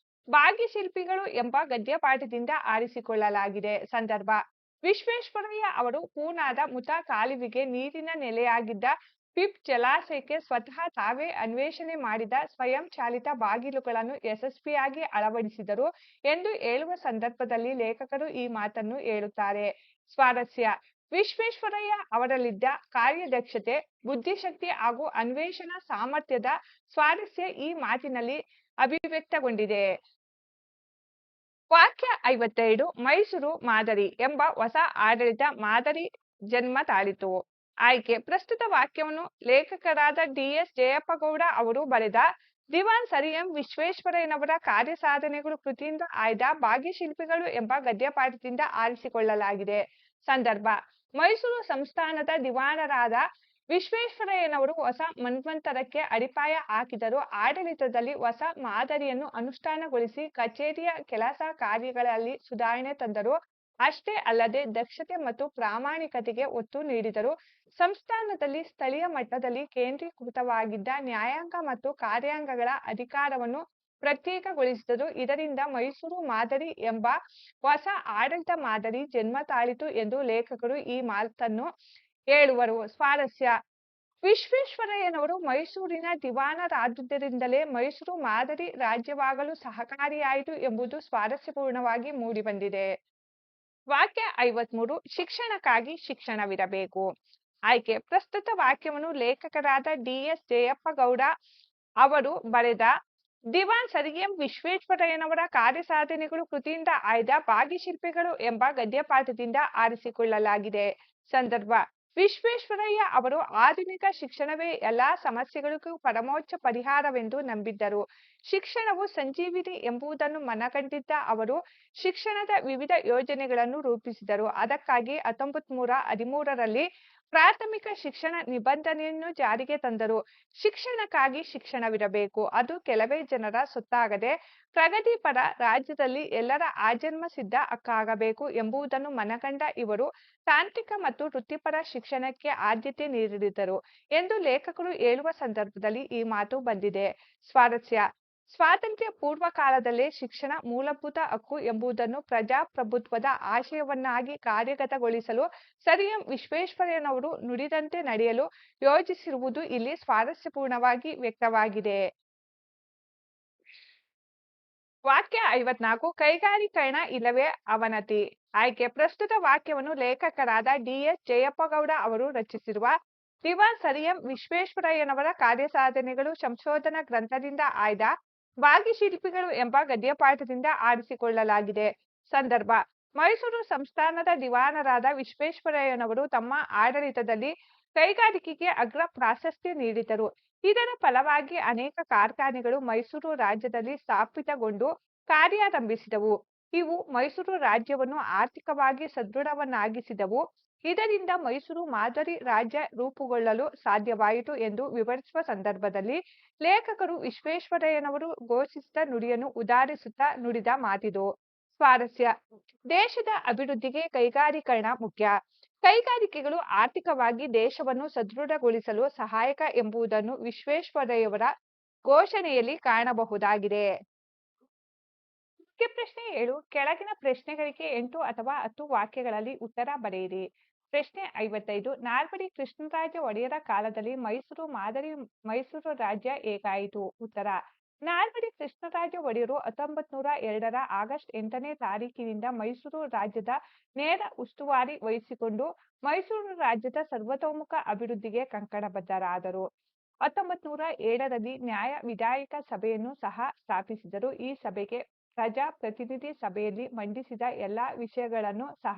ಭಾಗ್ಯಶಿಲ್ಪಿಗಳು ಎಂಬ ಗದ್ಯಪಾಠದಿಂದ ಆರಿಸಿಕೊಳ್ಳಲಾಗಿದೆ. ಸಂದರ್ಭ ವಿಶ್ವೇಶ್ವರಯ್ಯ ಅವರು ಪೂನಾದ ಮುತಾ ಕಾಲುವೆಗೆ ನೀರಿನ ನೆಲೆಯಾಗಿದ್ದ ಪಿಪ್ ಜಲಾಶಯಕ್ಕೆ ಸ್ವತಃ ತಾವೇ ಅನ್ವೇಷಣೆ ಮಾಡಿದ ಸ್ವಯಂ ಚಾಲಿತ ಬಾಗಿಲುಗಳನ್ನು ಯಶಸ್ವಿಯಾಗಿ ಅಳವಡಿಸಿದರು ಎಂದು ಹೇಳುವ ಸಂದರ್ಭದಲ್ಲಿ ಲೇಖಕರು ಈ ಮಾತನ್ನು ಹೇಳುತ್ತಾರೆ. ಸ್ವಾರಸ್ಯ: ವಿಶ್ವೇಶ್ವರಯ್ಯ ಅವರಲ್ಲಿದ್ದ ಕಾರ್ಯದಕ್ಷತೆ, ಬುದ್ಧಿಶಕ್ತಿ ಹಾಗೂ ಅನ್ವೇಷಣಾ ಸಾಮರ್ಥ್ಯದ ಸ್ವಾರಸ್ಯ ಈ ಮಾತಿನಲ್ಲಿ ಅಭಿವ್ಯಕ್ತಗೊಂಡಿದೆ. ವಾಕ್ಯ 52 ಮೈಸೂರು ಮಾದರಿ ಎಂಬ ಹೊಸ ಆಡಳಿತ ಮಾದರಿ ಜನ್ಮ ತಾಳಿತು. ಆಯ್ಕೆ: ಪ್ರಸ್ತುತ ವಾಕ್ಯವನ್ನು ಲೇಖಕರಾದ ಡಿ.ಎಸ್. ಜಯಪ್ಪಗೌಡ ಅವರು ಬರೆದ ದಿವಾನ್ ಸರ್ ಎಂ ವಿಶ್ವೇಶ್ವರಯ್ಯನವರ ಕಾರ್ಯಸಾಧನೆಗಳು ಕೃತಿಯಿಂದ ಆಯ್ದ ಭಾಗ್ಯಶಿಲ್ಪಿಗಳು ಎಂಬ ಗದ್ಯಪಾಠದಿಂದ ಆರಿಸಿಕೊಳ್ಳಲಾಗಿದೆ. ಸಂದರ್ಭ: ಮೈಸೂರು ಸಂಸ್ಥಾನದ ದಿವಾನರಾದ ವಿಶ್ವೇಶ್ವರಯ್ಯನವರು ಹೊಸ ಮನ್ವಂತರಕ್ಕೆ ಅಡಿಪಾಯ ಹಾಕಿದರು. ಆಡಳಿತದಲ್ಲಿ ಹೊಸ ಮಾದರಿಯನ್ನು ಅನುಷ್ಠಾನಗೊಳಿಸಿ ಕಚೇರಿಯ ಕೆಲಸ ಕಾರ್ಯಗಳಲ್ಲಿ ಸುಧಾರಣೆ ತಂದರು. ಅಷ್ಟೇ ಅಲ್ಲದೆ ದಕ್ಷತೆ ಮತ್ತು ಪ್ರಾಮಾಣಿಕತೆಗೆ ಒತ್ತು ನೀಡಿದರು. ಸಂಸ್ಥಾನದಲ್ಲಿ ಸ್ಥಳೀಯ ಮಟ್ಟದಲ್ಲಿ ಕೇಂದ್ರೀಕೃತವಾಗಿದ್ದ ನ್ಯಾಯಾಂಗ ಮತ್ತು ಕಾರ್ಯಾಂಗಗಳ ಅಧಿಕಾರವನ್ನು ಪ್ರತ್ಯೇಕಗೊಳಿಸಿದರು. ಇದರಿಂದ ಮೈಸೂರು ಮಾದರಿ ಎಂಬ ಹೊಸ ಆಡಳಿತ ಮಾದರಿ ಜನ್ಮ ತಾಳಿತು ಎಂದು ಲೇಖಕರು ಈ ಮಾತನ್ನು ಹೇಳುವರು. ಸ್ವಾರಸ್ಯ: ವಿಶ್ವೇಶ್ವರಯ್ಯನವರು ಮೈಸೂರಿನ ದಿವಾನರಾದುದರಿಂದಲೇ ಮೈಸೂರು ಮಾದರಿ ರಾಜ್ಯವಾಗಲು ಸಹಕಾರಿಯಾಯಿತು ಎಂಬುದು ಸ್ವಾರಸ್ಯಪೂರ್ಣವಾಗಿ ಮೂಡಿಬಂದಿದೆ. ವಾಕ್ಯ 53 ಶಿಕ್ಷಣಕ್ಕಾಗಿ ಶಿಕ್ಷಣವಿರಬೇಕು. ಆಯ್ಕೆ: ಪ್ರಸ್ತುತ ವಾಕ್ಯವನ್ನು ಲೇಖಕರಾದ ಡಿ.ಎಸ್. ಜಯಪ್ಪಗೌಡ ಅವರು ಬರೆದ ದಿವಾನ್ ಸರ್ ಎಂ ವಿಶ್ವೇಶ್ವರಯ್ಯನವರ ಕಾರ್ಯಸಾಧನೆಗಳು ಕೃತಿಯಿಂದ ಆಯ್ದ ಭಾಗ್ಯಶಿಲ್ಪಿಗಳು ಎಂಬ ಗದ್ಯಪಾಠದಿಂದ ಆರಿಸಿಕೊಳ್ಳಲಾಗಿದೆ. ಸಂದರ್ಭ: ವಿಶ್ವೇಶ್ವರಯ್ಯ ಅವರು ಆಧುನಿಕ ಶಿಕ್ಷಣವೇ ಎಲ್ಲಾ ಸಮಸ್ಯೆಗಳಿಗೂ ಪರಮೋಚ್ಚ ಪರಿಹಾರವೆಂದು ನಂಬಿದ್ದರು. ಶಿಕ್ಷಣವು ಸಂಜೀವಿನಿ ಎಂಬುದನ್ನು ಮನಗಂಡಿದ್ದ ಅವರು ಶಿಕ್ಷಣದ ವಿವಿಧ ಯೋಜನೆಗಳನ್ನು ರೂಪಿಸಿದರು. ಅದಕ್ಕಾಗಿ 1913ರಲ್ಲಿ ಪ್ರಾಥಮಿಕ ಶಿಕ್ಷಣ ನಿಬಂಧನೆಯನ್ನು ಜಾರಿಗೆ ತಂದರು. ಶಿಕ್ಷಣಕ್ಕಾಗಿ ಶಿಕ್ಷಣವಿರಬೇಕು. ಅದು ಕೆಲವೇ ಜನರ ಸೊತ್ತಾಗದೆ ಪ್ರಗತಿಪರ ರಾಜ್ಯದಲ್ಲಿ ಎಲ್ಲರ ಆಜನ್ಮ ಸಿದ್ಧ ಹಕ್ಕಾಗಬೇಕು ಎಂಬುದನ್ನು ಮನಗಂಡ ಇವರು ತಾಂತ್ರಿಕ ಮತ್ತು ವೃತ್ತಿಪರ ಶಿಕ್ಷಣಕ್ಕೆ ಆದ್ಯತೆ ನೀಡಿದರು ಎಂದು ಲೇಖಕರು ಹೇಳುವ ಸಂದರ್ಭದಲ್ಲಿ ಈ ಮಾತು ಬಂದಿದೆ. ಸ್ವಾರಸ್ಯ: ಸ್ವಾತಂತ್ರ್ಯ ಪೂರ್ವ ಕಾಲದಲ್ಲೇ ಶಿಕ್ಷಣ ಮೂಲಭೂತ ಹಕ್ಕು ಎಂಬುದನ್ನು ಪ್ರಜಾಪ್ರಭುತ್ವದ ಆಶಯವನ್ನಾಗಿ ಕಾರ್ಯಗತಗೊಳಿಸಲು ಸರ್ ಎಂ ವಿಶ್ವೇಶ್ವರಯ್ಯನವರು ನುಡಿದಂತೆ ನಡೆಯಲು ಯೋಜಿಸಿರುವುದು ಇಲ್ಲಿ ಸ್ವಾರಸ್ಯಪೂರ್ಣವಾಗಿ ವ್ಯಕ್ತವಾಗಿದೆ. ವಾಕ್ಯ 54 ಕೈಗಾರೀಕರಣ ಇಲ್ಲವೇ ಅವನತಿ. ಆಯ್ಕೆ: ಪ್ರಸ್ತುತ ವಾಕ್ಯವನ್ನು ಲೇಖಕರಾದ ಡಿ.ಎಸ್. ಜಯಪ್ಪಗೌಡ ಅವರು ರಚಿಸಿರುವ ದಿವಾನ್ ಸರ್ ಎಂ ವಿಶ್ವೇಶ್ವರಯ್ಯನವರ ಕಾರ್ಯಸಾಧನೆಗಳು ಸಂಶೋಧನಾ ಗ್ರಂಥದಿಂದ ಆಯ್ದ ಭಾಗ್ಯಶಿಲ್ಪಿಗಳು ಎಂಬ ಗದ್ಯಪಾಠದಿಂದ ಆರಿಸಿಕೊಳ್ಳಲಾಗಿದೆ. ಸಂದರ್ಭ: ಮೈಸೂರು ಸಂಸ್ಥಾನದ ದಿವಾನರಾದ ವಿಶ್ವೇಶ್ವರಯ್ಯನವರು ತಮ್ಮ ಆಡಳಿತದಲ್ಲಿ ಕೈಗಾರಿಕೆಗೆ ಅಗ್ರ ಪ್ರಾಶಸ್ತ್ಯ ನೀಡಿದರು. ಇದರ ಫಲವಾಗಿ ಅನೇಕ ಕಾರ್ಖಾನೆಗಳು ಮೈಸೂರು ರಾಜ್ಯದಲ್ಲಿ ಸ್ಥಾಪಿತಗೊಂಡು ಕಾರ್ಯಾರಂಭಿಸಿದವು. ಇವು ಮೈಸೂರು ರಾಜ್ಯವನ್ನು ಆರ್ಥಿಕವಾಗಿ ಸದೃಢವನ್ನಾಗಿಸಿದವು. ಇದರಿಂದ ಮೈಸೂರು ಮಾದರಿ ರಾಜ್ಯ ರೂಪುಗೊಳ್ಳಲು ಸಾಧ್ಯವಾಯಿತು ಎಂದು ವಿವರಿಸುವ ಸಂದರ್ಭದಲ್ಲಿ ಲೇಖಕರು ವಿಶ್ವೇಶ್ವರಯ್ಯನವರು ಘೋಷಿಸಿದ ನುಡಿಯನ್ನು ಉದಾಹರಿಸುತ್ತಾ ನುಡಿದ ಮಾತಿದು. ಸ್ವಾರಸ್ಯ: ದೇಶದ ಅಭಿವೃದ್ಧಿಗೆ ಕೈಗಾರೀಕರಣ ಮುಖ್ಯ. ಕೈಗಾರಿಕೆಗಳು ಆರ್ಥಿಕವಾಗಿ ದೇಶವನ್ನು ಸದೃಢಗೊಳಿಸಲು ಸಹಾಯಕ ಎಂಬುದನ್ನು ವಿಶ್ವೇಶ್ವರಯ್ಯವರ ಘೋಷಣೆಯಲ್ಲಿ ಕಾಣಬಹುದಾಗಿದೆ. ಮುಖ್ಯ ಪ್ರಶ್ನೆ 7 ಕೆಳಗಿನ ಪ್ರಶ್ನೆಗಳಿಗೆ 8 ಅಥವಾ 10 ವಾಕ್ಯಗಳಲ್ಲಿ ಉತ್ತರ ಬರೆಯಿರಿ. ಪ್ರಶ್ನೆ 55 ನಾಲ್ವಡಿ ಕೃಷ್ಣರಾಜ ಒಡೆಯರ ಕಾಲದಲ್ಲಿ ಮೈಸೂರು ಮಾದರಿ ಮೈಸೂರು ರಾಜ್ಯ ಹೇಗಾಯಿತು? ಉತ್ತರ: ನಾಲ್ವಡಿ ಕೃಷ್ಣರಾಜ ಒಡೆಯರು 1902ರ ಆಗಸ್ಟ್ 8ನೇ ತಾರೀಕಿನಿಂದ ಮೈಸೂರು ರಾಜ್ಯದ ನೇರ ಉಸ್ತುವಾರಿ ವಹಿಸಿಕೊಂಡು ಮೈಸೂರು ರಾಜ್ಯದ ಸರ್ವತೋಮುಖ ಅಭಿವೃದ್ಧಿಗೆ ಕಂಕಣಬದ್ಧರಾದರು. 1907ರಲ್ಲಿ ನ್ಯಾಯ ವಿಧಾಯಕ ಸಭೆಯನ್ನು ಸಹ ಸ್ಥಾಪಿಸಿದರು. ಈ ಸಭೆಗೆ ಪ್ರಜಾಪ್ರತಿನಿಧಿ ಸಭೆಯಲ್ಲಿ ಮಂಡಿಸಿದ ಎಲ್ಲಾ ವಿಷಯಗಳನ್ನು ಸಹ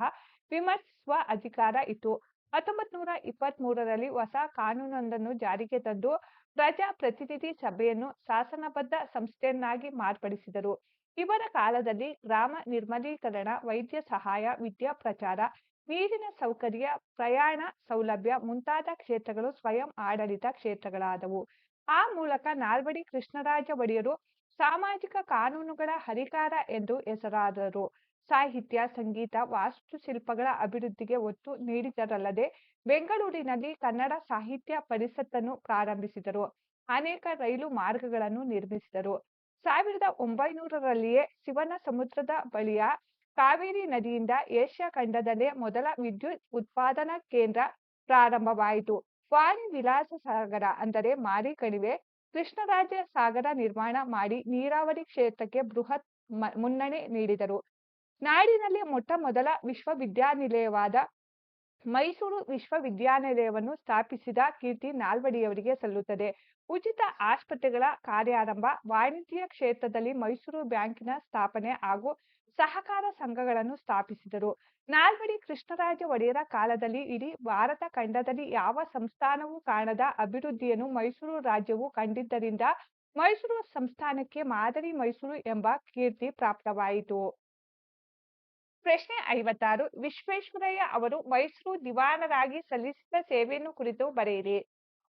ವಿಮರ್ಶಿಸುವ ಅಧಿಕಾರ ಇತ್ತು. 1923ರಲ್ಲಿ ಹೊಸ ಕಾನೂನೊಂದನ್ನು ಜಾರಿಗೆ ತಂದು ಪ್ರಜಾಪ್ರತಿನಿಧಿ ಸಭೆಯನ್ನು ಶಾಸನಬದ್ಧ ಸಂಸ್ಥೆಯನ್ನಾಗಿ ಮಾರ್ಪಡಿಸಿದರು. ಇವರ ಕಾಲದಲ್ಲಿ ಗ್ರಾಮ ನಿರ್ಮಲೀಕರಣ, ವೈದ್ಯ ಸಹಾಯ, ವಿದ್ಯಾ ಪ್ರಚಾರ, ನೀರಿನ ಸೌಕರ್ಯ, ಪ್ರಯಾಣ ಸೌಲಭ್ಯ ಮುಂತಾದ ಕ್ಷೇತ್ರಗಳು ಸ್ವಯಂ ಆಡಳಿತ ಕ್ಷೇತ್ರಗಳಾದವು. ಆ ಮೂಲಕ ನಾಲ್ವಡಿ ಕೃಷ್ಣರಾಜ ಒಡೆಯರು ಸಾಮಾಜಿಕ ಕಾನೂನುಗಳ ಹರಿಕಾರ ಎಂದು ಹೆಸರಾದರು. ಸಾಹಿತ್ಯ, ಸಂಗೀತ, ವಾಸ್ತುಶಿಲ್ಪಗಳ ಅಭಿವೃದ್ಧಿಗೆ ಒತ್ತು ನೀಡಿದರಲ್ಲದೆ ಬೆಂಗಳೂರಿನಲ್ಲಿ ಕನ್ನಡ ಸಾಹಿತ್ಯ ಪರಿಷತ್ತನ್ನು ಪ್ರಾರಂಭಿಸಿದರು. ಅನೇಕ ರೈಲು ಮಾರ್ಗಗಳನ್ನು ನಿರ್ಮಿಸಿದರು. 1900ರಲ್ಲಿಯೇ ಶಿವನಸಮುದ್ರದ ಬಳಿಯ ಕಾವೇರಿ ನದಿಯಿಂದ ಏಷ್ಯಾ ಖಂಡದಲ್ಲೇ ಮೊದಲ ವಿದ್ಯುತ್ ಉತ್ಪಾದನಾ ಕೇಂದ್ರ ಪ್ರಾರಂಭವಾಯಿತು. ವಾಣಿ ವಿಲಾಸ ಸಾಗರ ಅಂದರೆ ಮಾರಿ ಕಣಿವೆ, ಕೃಷ್ಣರಾಜ ಸಾಗರ ನಿರ್ಮಾಣ ಮಾಡಿ ನೀರಾವರಿ ಕ್ಷೇತ್ರಕ್ಕೆ ಬೃಹತ್ ಮುನ್ನಡೆ ನೀಡಿದರು. ನಾಡಿನಲ್ಲಿ ಮೊಟ್ಟ ಮೊದಲ ವಿಶ್ವವಿದ್ಯಾನಿಲಯವಾದ ಮೈಸೂರು ವಿಶ್ವವಿದ್ಯಾನಿಲಯವನ್ನು ಸ್ಥಾಪಿಸಿದ ಕೀರ್ತಿ ನಾಲ್ವಡಿಯವರಿಗೆ ಸಲ್ಲುತ್ತದೆ. ಉಚಿತ ಆಸ್ಪತ್ರೆಗಳ ಕಾರ್ಯಾರಂಭ, ವಾಣಿಜ್ಯ ಕ್ಷೇತ್ರದಲ್ಲಿ ಮೈಸೂರು ಬ್ಯಾಂಕಿನ ಸ್ಥಾಪನೆ ಹಾಗೂ ಸಹಕಾರ ಸಂಘಗಳನ್ನು ಸ್ಥಾಪಿಸಿದರು. ನಾಲ್ವಡಿ ಕೃಷ್ಣರಾಜ ಒಡೆಯರ ಕಾಲದಲ್ಲಿ ಇಡೀ ಭಾರತ ಖಂಡದಲ್ಲಿ ಯಾವ ಸಂಸ್ಥಾನವೂ ಕಾಣದ ಅಭಿವೃದ್ಧಿಯನ್ನು ಮೈಸೂರು ರಾಜ್ಯವು ಕಂಡಿದ್ದರಿಂದ ಮೈಸೂರು ಸಂಸ್ಥಾನಕ್ಕೆ ಮಾದರಿ ಮೈಸೂರು ಎಂಬ ಕೀರ್ತಿ ಪ್ರಾಪ್ತವಾಯಿತು. ಪ್ರಶ್ನೆ 56. ವಿಶ್ವೇಶ್ವರಯ್ಯ ಅವರು ಮೈಸೂರು ದಿವಾನರಾಗಿ ಸಲ್ಲಿಸಿದ ಸೇವೆಯನ್ನು ಕುರಿತು ಬರೆಯಿರಿ.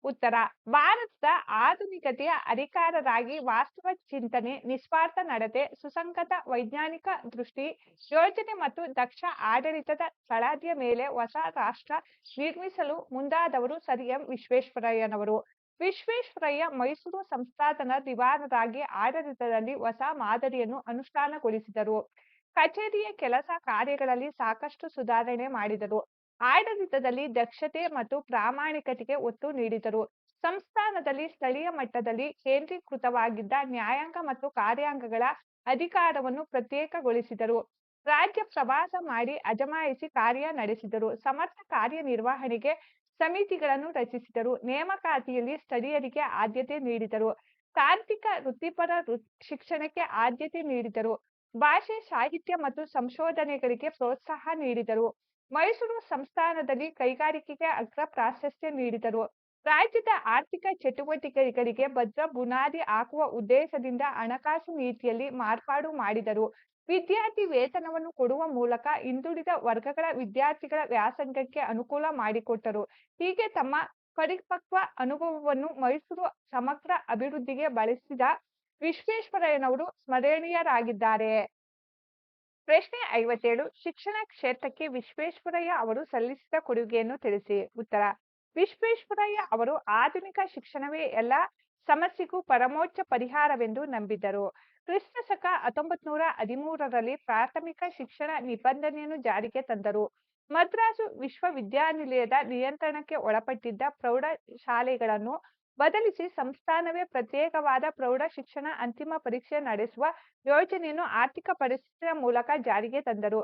ಉತ್ತರ: ಭಾರತದ ಆಧುನಿಕತೆಯ ಹರಿಕಾರರಾಗಿ ವಾಸ್ತವ ಚಿಂತನೆ, ನಿಸ್ವಾರ್ಥ ನಡತೆ, ಸುಸಂಗತ ವೈಜ್ಞಾನಿಕ ದೃಷ್ಟಿ, ಯೋಜನೆ ಮತ್ತು ದಕ್ಷ ಆಡಳಿತದ ತಳಹದಿಯ ಮೇಲೆ ಹೊಸ ರಾಷ್ಟ್ರ ನಿರ್ಮಿಸಲು ಮುಂದಾದವರು ಸರ್ ಎಂ ವಿಶ್ವೇಶ್ವರಯ್ಯನವರು. ವಿಶ್ವೇಶ್ವರಯ್ಯ ಮೈಸೂರು ಸಂಸ್ಥಾನದ ದಿವಾನರಾಗಿ ಆಡಳಿತದಲ್ಲಿ ಹೊಸ ಮಾದರಿಯನ್ನು ಅನುಷ್ಠಾನಗೊಳಿಸಿದರು. ಕಚೇರಿಯ ಕೆಲಸ ಕಾರ್ಯಗಳಲ್ಲಿ ಸಾಕಷ್ಟು ಸುಧಾರಣೆ ಮಾಡಿದರು. ಆಡಳಿತದಲ್ಲಿ ದಕ್ಷತೆ ಮತ್ತು ಪ್ರಾಮಾಣಿಕತೆಗೆ ಒತ್ತು ನೀಡಿದರು. ಸಂಸ್ಥಾನದಲ್ಲಿ ಸ್ಥಳೀಯ ಮಟ್ಟದಲ್ಲಿ ಕೇಂದ್ರೀಕೃತವಾಗಿದ್ದ ನ್ಯಾಯಾಂಗ ಮತ್ತು ಕಾರ್ಯಾಂಗಗಳ ಅಧಿಕಾರವನ್ನು ಪ್ರತ್ಯೇಕಗೊಳಿಸಿದರು. ರಾಜ್ಯ ಪ್ರವಾಸ ಮಾಡಿ ಅಜಮಾಯಿಸಿ ಕಾರ್ಯ ನಡೆಸಿದರು. ಸಮರ್ಥ ಕಾರ್ಯನಿರ್ವಹಣೆಗೆ ಸಮಿತಿಗಳನ್ನು ರಚಿಸಿದರು. ನೇಮಕಾತಿಯಲ್ಲಿ ಸ್ಥಳೀಯರಿಗೆ ಆದ್ಯತೆ ನೀಡಿದರು. ತಾಂತ್ರಿಕ ವೃತ್ತಿಪರ ಶಿಕ್ಷಣಕ್ಕೆ ಆದ್ಯತೆ ನೀಡಿದರು. ಭಾಷೆ, ಸಾಹಿತ್ಯ ಮತ್ತು ಸಂಶೋಧನೆಗಳಿಗೆ ಪ್ರೋತ್ಸಾಹ ನೀಡಿದರು. ಮೈಸೂರು ಸಂಸ್ಥಾನದಲ್ಲಿ ಕೈಗಾರಿಕೆಗೆ ಅಗ್ರ ಪ್ರಾಶಸ್ತ್ಯ ನೀಡಿದರು. ರಾಜ್ಯದ ಆರ್ಥಿಕ ಚಟುವಟಿಕೆಗಳಿಗೆ ಭದ್ರ ಬುನಾದಿ ಹಾಕುವ ಉದ್ದೇಶದಿಂದ ಹಣಕಾಸು ನೀತಿಯಲ್ಲಿ ಮಾರ್ಪಾಡು ಮಾಡಿದರು. ವಿದ್ಯಾರ್ಥಿ ವೇತನವನ್ನು ಕೊಡುವ ಮೂಲಕ ಹಿಂದುಳಿದ ವರ್ಗಗಳ ವಿದ್ಯಾರ್ಥಿಗಳ ವ್ಯಾಸಂಗಕ್ಕೆ ಅನುಕೂಲ ಮಾಡಿಕೊಟ್ಟರು. ಹೀಗೆ ತಮ್ಮ ಪರಿಪಕ್ವ ಅನುಭವವನ್ನು ಮೈಸೂರು ಸಮಗ್ರ ಅಭಿವೃದ್ಧಿಗೆ ಬಳಸಿದ ವಿಶ್ವೇಶ್ವರಯ್ಯನವರು ಸ್ಮರಣೀಯರಾಗಿದ್ದಾರೆ. ಪ್ರಶ್ನೆ 57. ಶಿಕ್ಷಣ ಕ್ಷೇತ್ರಕ್ಕೆ ವಿಶ್ವೇಶ್ವರಯ್ಯ ಅವರು ಸಲ್ಲಿಸಿದ ಕೊಡುಗೆಯನ್ನು ತಿಳಿಸಿ. ಉತ್ತರ: ವಿಶ್ವೇಶ್ವರಯ್ಯ ಅವರು ಆಧುನಿಕ ಶಿಕ್ಷಣವೇ ಎಲ್ಲ ಸಮಸ್ಯೆಗೂ ಪರಮೋಚ್ಚ ಪರಿಹಾರವೆಂದು ನಂಬಿದ್ದರು. ಕ್ರಿಸ್ತಶಕ 1913ರಲ್ಲಿ ಪ್ರಾಥಮಿಕ ಶಿಕ್ಷಣ ನಿಬಂಧನೆಯನ್ನು ಜಾರಿಗೆ ತಂದರು. ಮದ್ರಾಸು ವಿಶ್ವವಿದ್ಯಾನಿಲಯದ ನಿಯಂತ್ರಣಕ್ಕೆ ಒಳಪಟ್ಟಿದ್ದ ಪ್ರೌಢಶಾಲೆಗಳನ್ನು ಬದಲಿಸಿ ಸಂಸ್ಥಾನವೇ ಪ್ರತ್ಯೇಕವಾದ ಪ್ರೌಢ ಶಿಕ್ಷಣ ಅಂತಿಮ ಪರೀಕ್ಷೆ ನಡೆಸುವ ಯೋಜನೆಯನ್ನು ಆರ್ಥಿಕ ಪರಿಸ್ಥಿತಿಯ ಮೂಲಕ ಜಾರಿಗೆ ತಂದರು.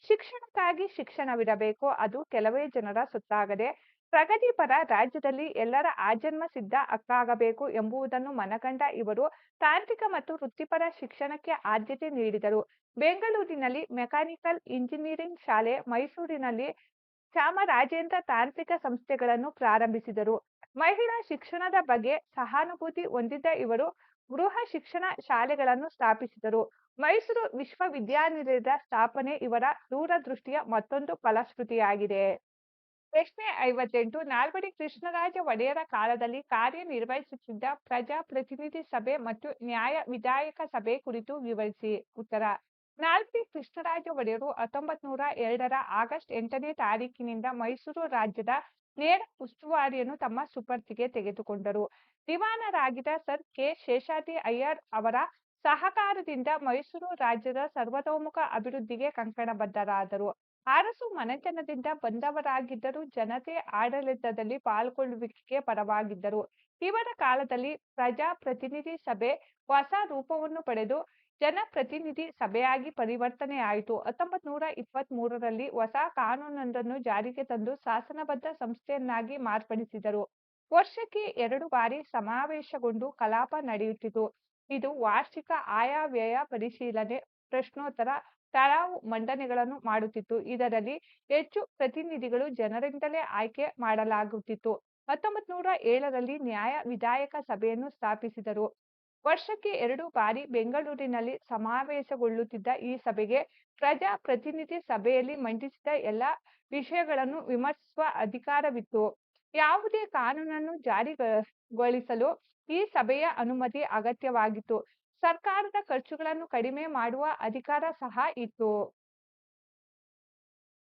ಶಿಕ್ಷಣಕ್ಕಾಗಿ ಶಿಕ್ಷಣವಿರಬೇಕು, ಅದು ಕೆಲವೇ ಜನರ ಸೊತ್ತಾಗದೆ ಪ್ರಗತಿಪರ ರಾಜ್ಯದಲ್ಲಿ ಎಲ್ಲರ ಆಜನ್ಮ ಸಿದ್ಧ ಹಕ್ಕಾಗಬೇಕು ಎಂಬುದನ್ನು ಮನಗಂಡ ಇವರು ತಾಂತ್ರಿಕ ಮತ್ತು ವೃತ್ತಿಪರ ಶಿಕ್ಷಣಕ್ಕೆ ಆದ್ಯತೆ ನೀಡಿದರು. ಬೆಂಗಳೂರಿನಲ್ಲಿ ಮೆಕ್ಯಾನಿಕಲ್ ಇಂಜಿನಿಯರಿಂಗ್ ಶಾಲೆ, ಮೈಸೂರಿನಲ್ಲಿ ಚಾಮರಾಜೇಂದ್ರ ತಾಂತ್ರಿಕ ಸಂಸ್ಥೆಗಳನ್ನು ಪ್ರಾರಂಭಿಸಿದರು. ಮಹಿಳಾ ಶಿಕ್ಷಣದ ಬಗ್ಗೆ ಸಹಾನುಭೂತಿ ಹೊಂದಿದ್ದ ಇವರು ಗೃಹ ಶಿಕ್ಷಣ ಶಾಲೆಗಳನ್ನು ಸ್ಥಾಪಿಸಿದರು. ಮೈಸೂರು ವಿಶ್ವವಿದ್ಯಾನಿಲಯದ ಸ್ಥಾಪನೆ ಇವರ ದೂರದೃಷ್ಟಿಯ ಮತ್ತೊಂದು ಫಲಶ್ರುತಿಯಾಗಿದೆ. ಪ್ರಶ್ನೆ 58. ನಾಲ್ವಡಿ ಕೃಷ್ಣರಾಜ ಒಡೆಯರ ಕಾಲದಲ್ಲಿ ಕಾರ್ಯನಿರ್ವಹಿಸುತ್ತಿದ್ದ ಪ್ರಜಾಪ್ರತಿನಿಧಿ ಸಭೆ ಮತ್ತು ನ್ಯಾಯ ವಿಧಾಯಕ ಸಭೆ ಕುರಿತು ವಿವರಿಸಿ. ಉತ್ತರ: ನಾಲ್ವಡಿ ಕೃಷ್ಣರಾಜ ಒಡೆಯರು 1902ರ ಆಗಸ್ಟ್ 8ನೇ ತಾರೀಖಿನಿಂದ ಮೈಸೂರು ರಾಜ್ಯದ ನೇರ ಉಸ್ತುವಾರಿಯನ್ನು ತಮ್ಮ ಸುಪರ್ದಿಗೆ ತೆಗೆದುಕೊಂಡರು. ದಿವಾನರಾಗಿದ್ದ ಸರ್ ಕೆ. ಶೇಷಾದ್ರಿ ಅಯ್ಯರ್ ಅವರ ಸಹಕಾರದಿಂದ ಮೈಸೂರು ರಾಜ್ಯದ ಸರ್ವತೋಮುಖ ಅಭಿವೃದ್ಧಿಗೆ ಕಂಕಣಬದ್ಧರಾದರು. ಅರಸು ಮನೆತನದಿಂದ ಬಂದವರಾಗಿದ್ದರೂ ಜನತೆ ಆಡಳಿತದಲ್ಲಿ ಪಾಲ್ಗೊಳ್ಳುವಿಕೆಗೆ ಪರವಾಗಿದ್ದರು. ಇವರ ಕಾಲದಲ್ಲಿ ಪ್ರಜಾಪ್ರತಿನಿಧಿ ಸಭೆ ಹೊಸ ರೂಪವನ್ನು ಪಡೆದು ಜನಪ್ರತಿನಿಧಿ ಸಭೆಯಾಗಿ ಪರಿವರ್ತನೆಯಾಯಿತು. 1923ರಲ್ಲಿ ಹೊಸ ಕಾನೂನೊಂದನ್ನು ಜಾರಿಗೆ ತಂದು ಶಾಸನಬದ್ಧ ಸಂಸ್ಥೆಯನ್ನಾಗಿ ಮಾರ್ಪಡಿಸಿದರು. ವರ್ಷಕ್ಕೆ 2 ಬಾರಿ ಸಮಾವೇಶಗೊಂಡು ಕಲಾಪ ನಡೆಯುತ್ತಿತ್ತು. ಇದು ವಾರ್ಷಿಕ ಆಯವ್ಯಯ ಪರಿಶೀಲನೆ, ಪ್ರಶ್ನೋತ್ತರ, ಠರಾವು ಮಂಡನೆಗಳನ್ನು ಮಾಡುತ್ತಿತ್ತು. ಇದರಲ್ಲಿ ಹೆಚ್ಚು ಪ್ರತಿನಿಧಿಗಳು ಜನರಿಂದಲೇ ಆಯ್ಕೆ ಮಾಡಲಾಗುತ್ತಿತ್ತು. 1907ರಲ್ಲಿ ನ್ಯಾಯ ವಿಧಾಯಕ ಸಭೆಯನ್ನು ಸ್ಥಾಪಿಸಿದರು. ವರ್ಷಕ್ಕೆ 2 ಬಾರಿ ಬೆಂಗಳೂರಿನಲ್ಲಿ ಸಮಾವೇಶಗೊಳ್ಳುತ್ತಿದ್ದ ಈ ಸಭೆಗೆ ಪ್ರಜಾಪ್ರತಿನಿಧಿ ಸಭೆಯಲ್ಲಿ ಮಂಡಿಸಿದ ಎಲ್ಲ ವಿಷಯಗಳನ್ನು ವಿಮರ್ಶಿಸುವ ಅಧಿಕಾರವಿತ್ತು. ಯಾವುದೇ ಕಾನೂನನ್ನು ಜಾರಿಗೊಳಿಸಲು ಈ ಸಭೆಯ ಅನುಮತಿ ಅಗತ್ಯವಾಗಿತ್ತು. ಸರ್ಕಾರದ ಖರ್ಚುಗಳನ್ನು ಕಡಿಮೆ ಮಾಡುವ ಅಧಿಕಾರ ಸಹ ಇತ್ತು.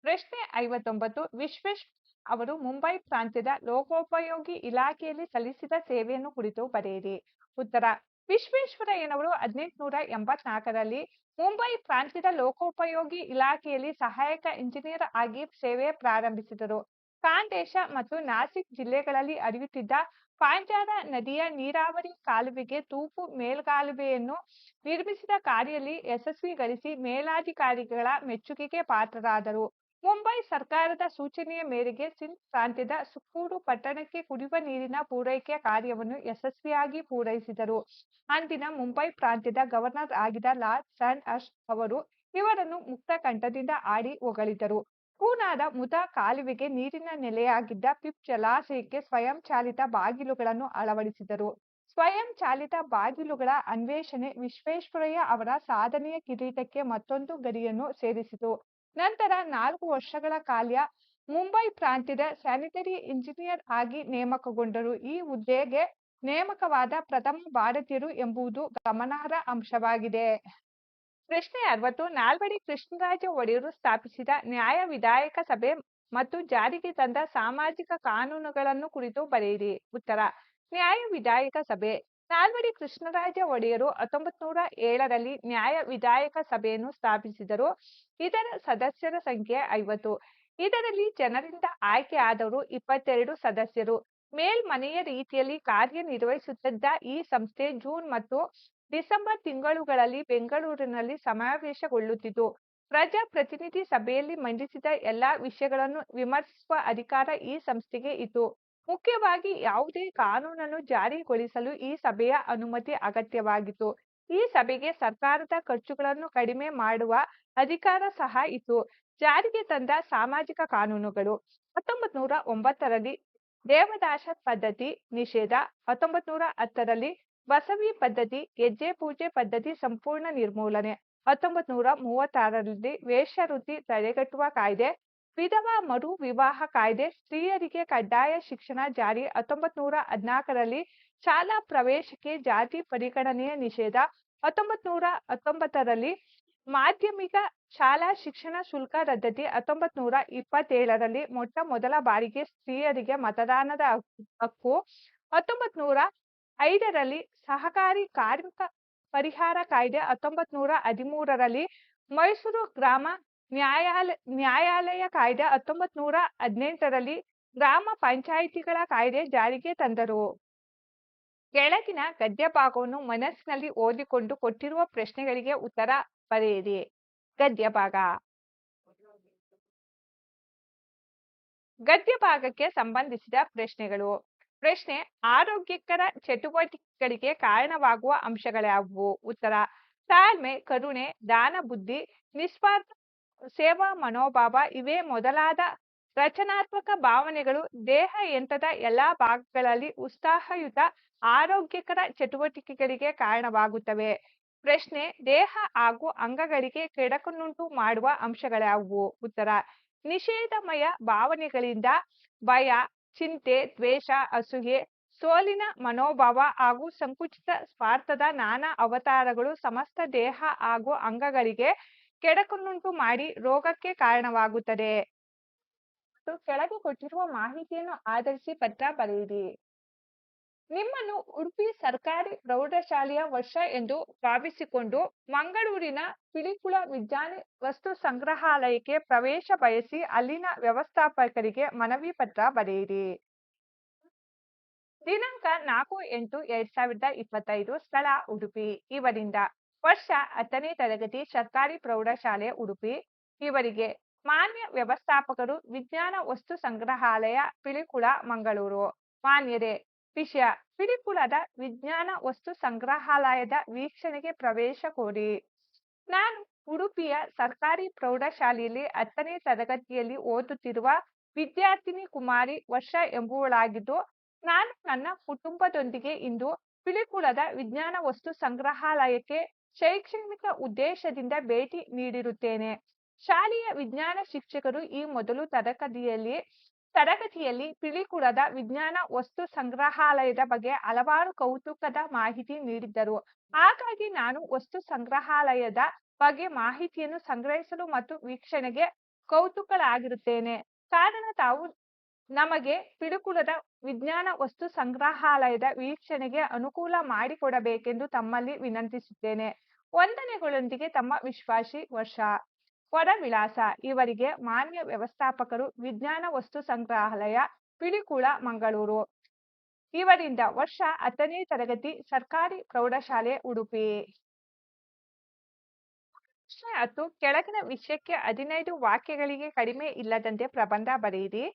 ಪ್ರಶ್ನೆ 59. ವಿಶ್ವೇಶ್ವರಯ್ಯ ಅವರು ಮುಂಬೈ ಪ್ರಾಂತ್ಯದ ಲೋಕೋಪಯೋಗಿ ಇಲಾಖೆಯಲ್ಲಿ ಸಲ್ಲಿಸಿದ ಸೇವೆಯನ್ನು ಕುರಿತು ಬರೆಯಿರಿ. ಉತ್ತರ: ವಿಶ್ವೇಶ್ವರಯ್ಯನವರು 1884ರಲ್ಲಿ ಮುಂಬೈ ಪ್ರಾಂತ್ಯದ ಲೋಕೋಪಯೋಗಿ ಇಲಾಖೆಯಲ್ಲಿ ಸಹಾಯಕ ಇಂಜಿನಿಯರ್ ಆಗಿ ಸೇವೆ ಪ್ರಾರಂಭಿಸಿದರು. ಖಾಂದೇಶ ಮತ್ತು ನಾಸಿಕ್ ಜಿಲ್ಲೆಗಳಲ್ಲಿ ಹರಿಯುತ್ತಿದ್ದ ಪಾಂಜಾರ ನದಿಯ ನೀರಾವರಿ ಕಾಲುವೆಗೆ ತೂಪು ಮೇಲ್ಕಾಲುವೆಯನ್ನು ನಿರ್ಮಿಸಿದ ಕಾರ್ಯದಲ್ಲಿ ಯಶಸ್ವಿ ಗಳಿಸಿ ಮೇಲಾಧಿಕಾರಿಗಳ ಮೆಚ್ಚುಗೆಗೆ ಪಾತ್ರರಾದರು. ಮುಂಬೈ ಸರ್ಕಾರದ ಸೂಚನೆಯ ಮೇರೆಗೆ ಸಿಂಧ್ ಪ್ರಾಂತ್ಯದ ಸುಕ್ಕೂರು ಪಟ್ಟಣಕ್ಕೆ ಕುಡಿಯುವ ನೀರಿನ ಪೂರೈಕೆ ಕಾರ್ಯವನ್ನು ಯಶಸ್ವಿಯಾಗಿ ಪೂರೈಸಿದರು. ಅಂದಿನ ಮುಂಬೈ ಪ್ರಾಂತ್ಯದ ಗವರ್ನರ್ ಆಗಿದ್ದ ಲಾರ್ಡ್ ಸ್ಯಾಂಡ್ ಹರ್ಸ್ಟ್ ಅವರು ಇವರನ್ನು ಮುಕ್ತ ಕಂಠದಿಂದ ಹಾಡಿ ಹೊಗಳಿದರು. ಪೂನಾದ ಮುದಾ ಕಾಲುವೆಗೆ ನೀರಿನ ನೆಲೆಯಾಗಿದ್ದ ಪಿಪ್ ಜಲಾಶಯಕ್ಕೆ ಸ್ವಯಂ ಚಾಲಿತ ಬಾಗಿಲುಗಳನ್ನು ಅಳವಡಿಸಿದರು. ಸ್ವಯಂ ಚಾಲಿತ ಬಾಗಿಲುಗಳ ಅನ್ವೇಷಣೆ ವಿಶ್ವೇಶ್ವರಯ್ಯ ಅವರ ಸಾಧನೆಯ ಕಿರೀಟಕ್ಕೆ ಮತ್ತೊಂದು ಗರಿಯನ್ನು ಸೇರಿಸಿತು. ನಂತರ 4 ವರ್ಷಗಳ ಕಾಲ ಮುಂಬೈ ಪ್ರಾಂತ್ಯದ ಸ್ಯಾನಿಟರಿ ಇಂಜಿನಿಯರ್ ಆಗಿ ನೇಮಕಗೊಂಡರು. ಈ ಹುದ್ದೆಗೆ ನೇಮಕವಾದ ಪ್ರಥಮ ಭಾರತೀಯರು ಎಂಬುದು ಗಮನಾರ್ಹ ಅಂಶವಾಗಿದೆ. ಪ್ರಶ್ನೆ 60. ನಾಲ್ವಡಿ ಕೃಷ್ಣರಾಜ ಒಡೆಯರು ಸ್ಥಾಪಿಸಿದ ನ್ಯಾಯ ವಿಧಾಯಕ ಸಭೆ ಮತ್ತು ಜಾರಿಗೆ ತಂದ ಸಾಮಾಜಿಕ ಕಾನೂನುಗಳನ್ನು ಕುರಿತು ಬರೆಯಿರಿ. ಉತ್ತರ: ನ್ಯಾಯ ವಿಧಾಯಕ ಸಭೆ. ನಾಲ್ವಡಿ ಕೃಷ್ಣರಾಜ ಒಡೆಯರು 1907ರಲ್ಲಿ ನ್ಯಾಯ ವಿಧಾಯಕ ಸಭೆಯನ್ನು ಸ್ಥಾಪಿಸಿದರು. ಇದರ ಸದಸ್ಯರ ಸಂಖ್ಯೆ 50. ಇದರಲ್ಲಿ ಜನರಿಂದ ಆಯ್ಕೆ ಆದವರು 22 ಸದಸ್ಯರು. ಮೇಲ್ಮನೆಯ ರೀತಿಯಲ್ಲಿ ಕಾರ್ಯನಿರ್ವಹಿಸುತ್ತಿದ್ದ ಈ ಸಂಸ್ಥೆ ಜೂನ್ ಮತ್ತು ಡಿಸೆಂಬರ್ ತಿಂಗಳುಗಳಲ್ಲಿ ಬೆಂಗಳೂರಿನಲ್ಲಿ ಸಮಾವೇಶಗೊಳ್ಳುತ್ತಿತ್ತು. ಪ್ರಜಾಪ್ರತಿನಿಧಿ ಸಭೆಯಲ್ಲಿ ಮಂಡಿಸಿದ ಎಲ್ಲಾ ವಿಷಯಗಳನ್ನು ವಿಮರ್ಶಿಸುವ ಅಧಿಕಾರ ಈ ಸಂಸ್ಥೆಗೆ ಇತ್ತು. ಮುಖ್ಯವಾಗಿ ಯಾವುದೇ ಕಾನೂನನ್ನು ಜಾರಿಗೊಳಿಸಲು ಈ ಸಭೆಯ ಅನುಮತಿ ಅಗತ್ಯವಾಗಿತ್ತು. ಈ ಸಭೆಗೆ ಸರ್ಕಾರದ ಖರ್ಚುಗಳನ್ನು ಕಡಿಮೆ ಮಾಡುವ ಅಧಿಕಾರ ಸಹ ಇತ್ತು. ಜಾರಿಗೆ ತಂದ ಸಾಮಾಜಿಕ ಕಾನೂನುಗಳು: 1909ರಲ್ಲಿ ದೇವದಾಸ ಪದ್ಧತಿ ನಿಷೇಧ, 1910ರಲ್ಲಿ ಬಸವಿ ಪದ್ಧತಿ, ಗೆಜ್ಜೆ ಪೂಜೆ ಪದ್ಧತಿ ಸಂಪೂರ್ಣ ನಿರ್ಮೂಲನೆ, 1936ರಲ್ಲಿ ವೇಶ್ಯಾವೃತ್ತಿ ತಡೆಗಟ್ಟುವ ಕಾಯ್ದೆ, ವಿಧವಾ ಮರು ವಿವಾಹ ಕಾಯ್ದೆ, ಸ್ತ್ರೀಯರಿಗೆ ಕಡ್ಡಾಯ ಶಿಕ್ಷಣ ಜಾರಿ, 1914ರಲ್ಲಿ ಶಾಲಾ ಪ್ರವೇಶಕ್ಕೆ ಜಾತಿ ಪರಿಗಣನೆಯ ನಿಷೇಧ, 1919ರಲ್ಲಿ ಮಾಧ್ಯಮಿಕ ಶಾಲಾ ಶಿಕ್ಷಣ ಶುಲ್ಕ ರದ್ದತಿ, 1927ರಲ್ಲಿ ಮೊಟ್ಟ ಮೊದಲ ಬಾರಿಗೆ ಸ್ತ್ರೀಯರಿಗೆ ಮತದಾನದ ಹಕ್ಕು, 1905ರಲ್ಲಿ ಸಹಕಾರಿ ಕಾರ್ಮಿಕ ಪರಿಹಾರ ಕಾಯ್ದೆ, 1913ರಲ್ಲಿ ಮೈಸೂರು ಗ್ರಾಮ ನ್ಯಾಯಾಲಯ ಕಾಯ್ದೆ, 1918ರಲ್ಲಿ ಗ್ರಾಮ ಪಂಚಾಯಿತಿಗಳ ಕಾಯ್ದೆ ಜಾರಿಗೆ ತಂದರು. ಕೆಳಗಿನ ಗದ್ಯ ಭಾಗವನ್ನು ಮನಸ್ಸಿನಲ್ಲಿ ಓದಿಕೊಂಡು ಕೊಟ್ಟಿರುವ ಪ್ರಶ್ನೆಗಳಿಗೆ ಉತ್ತರ ಬರೆಯಿರಿ. ಗದ್ಯ ಭಾಗ. ಗದ್ಯ ಭಾಗಕ್ಕೆ ಸಂಬಂಧಿಸಿದ ಪ್ರಶ್ನೆಗಳು. ಪ್ರಶ್ನೆ: ಆರೋಗ್ಯಕರ ಚಟುವಟಿಕೆಗಳಿಗೆ ಕಾರಣವಾಗುವ ಅಂಶಗಳ್ಯಾವುವು? ಉತ್ತರ: ತಾಳ್ಮೆ, ಕರುಣೆ, ದಾನ ಬುದ್ಧಿ, ನಿಸ್ವಾರ್ಥ ಸೇವಾ ಮನೋಭಾವ ಇವೇ ಮೊದಲಾದ ರಚನಾತ್ಮಕ ಭಾವನೆಗಳು ದೇಹ ಯಂತ್ರದ ಎಲ್ಲಾ ಭಾಗಗಳಲ್ಲಿ ಉತ್ಸಾಹಯುತ ಆರೋಗ್ಯಕರ ಚಟುವಟಿಕೆಗಳಿಗೆ ಕಾರಣವಾಗುತ್ತವೆ. ಪ್ರಶ್ನೆ: ದೇಹ ಹಾಗೂ ಅಂಗಗಳಿಗೆ ಕೆಡುಕನ್ನುಂಟು ಮಾಡುವ ಅಂಶಗಳ್ಯಾವುವು? ಉತ್ತರ: ನಿಷೇಧಮಯ ಭಾವನೆಗಳಿಂದ ಭಯ, ಚಿಂತೆ, ದ್ವೇಷ, ಅಸೂಯೆ, ಸೋಲಿನ ಮನೋಭಾವ ಹಾಗೂ ಸಂಕುಚಿತ ಸ್ವಾರ್ಥದ ನಾನಾ ಅವತಾರಗಳು ಸಮಸ್ತ ದೇಹ ಹಾಗೂ ಅಂಗಗಳಿಗೆ ಕೆಡುಕನ್ನುಂಟು ಮಾಡಿ ರೋಗಕ್ಕೆ ಕಾರಣವಾಗುತ್ತದೆ. ಕೆಳಗೆ ಕೊಟ್ಟಿರುವ ಮಾಹಿತಿಯನ್ನು ಆಧರಿಸಿ ಪತ್ರ ಬರೆಯಿರಿ. ನಿಮ್ಮನ್ನು ಉಡುಪಿ ಸರ್ಕಾರಿ ಪ್ರೌಢಶಾಲೆಯ ವರ್ಷ ಎಂದು ಭಾವಿಸಿಕೊಂಡು ಮಂಗಳೂರಿನ ಪಿಲಿಕುಳ ವಿಜ್ಞಾನ ವಸ್ತು ಸಂಗ್ರಹಾಲಯಕ್ಕೆ ಪ್ರವೇಶ ಬಯಸಿ ಅಲ್ಲಿನ ವ್ಯವಸ್ಥಾಪಕರಿಗೆ ಮನವಿ ಪತ್ರ ಬರೆಯಿರಿ. ದಿನಾಂಕ 4/8/2025. ಸ್ಥಳ: ಉಡುಪಿ. ಇವರಿಂದ: ವರ್ಷ 10ನೇ ತರಗತಿ, ಸರ್ಕಾರಿ ಪ್ರೌಢಶಾಲೆ, ಉಡುಪಿ. ಇವರಿಗೆ: ಮಾನ್ಯ ವ್ಯವಸ್ಥಾಪಕರು, ವಿಜ್ಞಾನ ವಸ್ತು ಸಂಗ್ರಹಾಲಯ, ಪಿಲಿಕುಳ, ಮಂಗಳೂರು. ಮಾನ್ಯರೇ, ವಿಷಯ: ಪಿಲಿಕುಳದ ವಿಜ್ಞಾನ ವಸ್ತು ಸಂಗ್ರಹಾಲಯದ ವೀಕ್ಷಣೆಗೆ ಪ್ರವೇಶ ಕೋರಿ. ನಾನು ಉಡುಪಿಯ ಸರ್ಕಾರಿ ಪ್ರೌಢಶಾಲೆಯಲ್ಲಿ 10ನೇ ತರಗತಿಯಲ್ಲಿ ಓದುತ್ತಿರುವ ವಿದ್ಯಾರ್ಥಿನಿ ಕುಮಾರಿ ವರ್ಷ ಎಂಬುವಳಾಗಿದ್ದು, ನಾನು ನನ್ನ ಕುಟುಂಬದೊಂದಿಗೆ ಇಂದು ಪಿಲಿಕುಳದ ವಿಜ್ಞಾನ ವಸ್ತು ಸಂಗ್ರಹಾಲಯಕ್ಕೆ ಶೈಕ್ಷಣಿಕ ಉದ್ದೇಶದಿಂದ ಭೇಟಿ ನೀಡಿರುತ್ತೇನೆ. ಶಾಲೆಯ ವಿಜ್ಞಾನ ಶಿಕ್ಷಕರು ಈ ಮೊದಲು ತರಗತಿಯಲ್ಲಿ ಪಿಲಿಕುಳದ ವಿಜ್ಞಾನ ವಸ್ತು ಸಂಗ್ರಹಾಲಯದ ಬಗ್ಗೆ ಹಲವಾರು ಕೌತುಕದ ಮಾಹಿತಿ ನೀಡಿದ್ದರು. ಹಾಗಾಗಿ ನಾನು ವಸ್ತು ಸಂಗ್ರಹಾಲಯದ ಬಗ್ಗೆ ಮಾಹಿತಿಯನ್ನು ಸಂಗ್ರಹಿಸಲು ಮತ್ತು ವೀಕ್ಷಣೆಗೆ ಕೌತುಕಳಾಗಿರುತ್ತೇನೆ. ಕಾರಣ ತಾವು ನಮಗೆ ಪಿಲಿಕುಳದ ವಿಜ್ಞಾನ ವಸ್ತು ಸಂಗ್ರಹಾಲಯದ ವೀಕ್ಷಣೆಗೆ ಅನುಕೂಲ ಮಾಡಿಕೊಡಬೇಕೆಂದು ತಮ್ಮಲ್ಲಿ ವಿನಂತಿಸುತ್ತೇನೆ. ವಂದನೆಗಳೊಂದಿಗೆ ತಮ್ಮ ವಿಶ್ವಾಸಿ ವರ್ಷ. ವರವಿಳಾಸ ಇವರಿಗೆ ಮಾನ್ಯ ವ್ಯವಸ್ಥಾಪಕರು ವಿಜ್ಞಾನ ವಸ್ತು ಸಂಗ್ರಹಾಲಯ ಪಿಲಿಕುಳ ಮಂಗಳೂರು. ಇವರಿಂದ ವರ್ಷ 10ನೇ ತರಗತಿ ಸರ್ಕಾರಿ ಪ್ರೌಢಶಾಲೆ ಉಡುಪಿ. ಪ್ರಶ್ನೆ 10 ಕೆಳಗಿನ ವಿಷಯಕ್ಕೆ 15 ವಾಕ್ಯಗಳಿಗೆ ಕಡಿಮೆ ಇಲ್ಲದಂತೆ ಪ್ರಬಂಧ ಬರೆಯಿರಿ.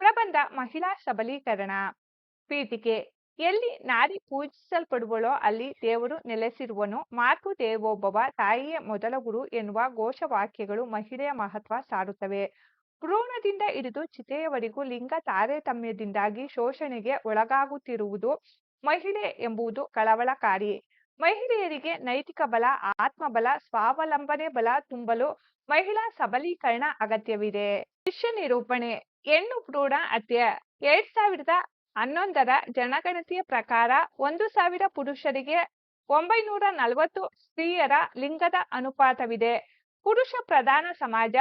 ಪ್ರಬಂಧ ಮಹಿಳಾ ಸಬಲೀಕರಣ. ಪೀಠಿಕೆ ಎಲ್ಲಿ ನಾರಿ ಪೂಜಿಸಲ್ಪಡುವಳೋ ಅಲ್ಲಿ ದೇವರು ನೆಲೆಸಿರುವನು. ಮಾತೃ ದೇವೋಭವ ತಾಯಿಯೇ ಮೊದಲ ಗುರು ಎನ್ನುವ ಘೋಷವಾಕ್ಯಗಳು ಮಹಿಳೆಯ ಮಹತ್ವ ಸಾರುತ್ತವೆ. ಭ್ರೂಣದಿಂದ ಹಿಡಿದು ಚಿತೆಯವರೆಗೂ ಲಿಂಗ ತಾರತಮ್ಯದಿಂದಾಗಿ ಶೋಷಣೆಗೆ ಒಳಗಾಗುತ್ತಿರುವುದು ಮಹಿಳೆ ಎಂಬುದು ಕಳವಳಕಾರಿ. ಮಹಿಳೆಯರಿಗೆ ನೈತಿಕ ಬಲ, ಆತ್ಮಬಲ, ಸ್ವಾವಲಂಬನೆ ಬಲ ತುಂಬಲು ಮಹಿಳಾ ಸಬಲೀಕರಣ ಅಗತ್ಯವಿದೆ. ದೃಶ್ಯ ನಿರೂಪಣೆ. ಹೆಣ್ಣು ಭ್ರೂಣ ಹತ್ಯೆ 2011ರ ಜನಗಣತಿಯ ಪ್ರಕಾರ 1000 ಪುರುಷರಿಗೆ 940 ಸ್ತ್ರೀಯರ ಲಿಂಗದ ಅನುಪಾತವಿದೆ. ಪುರುಷ ಪ್ರಧಾನ ಸಮಾಜ,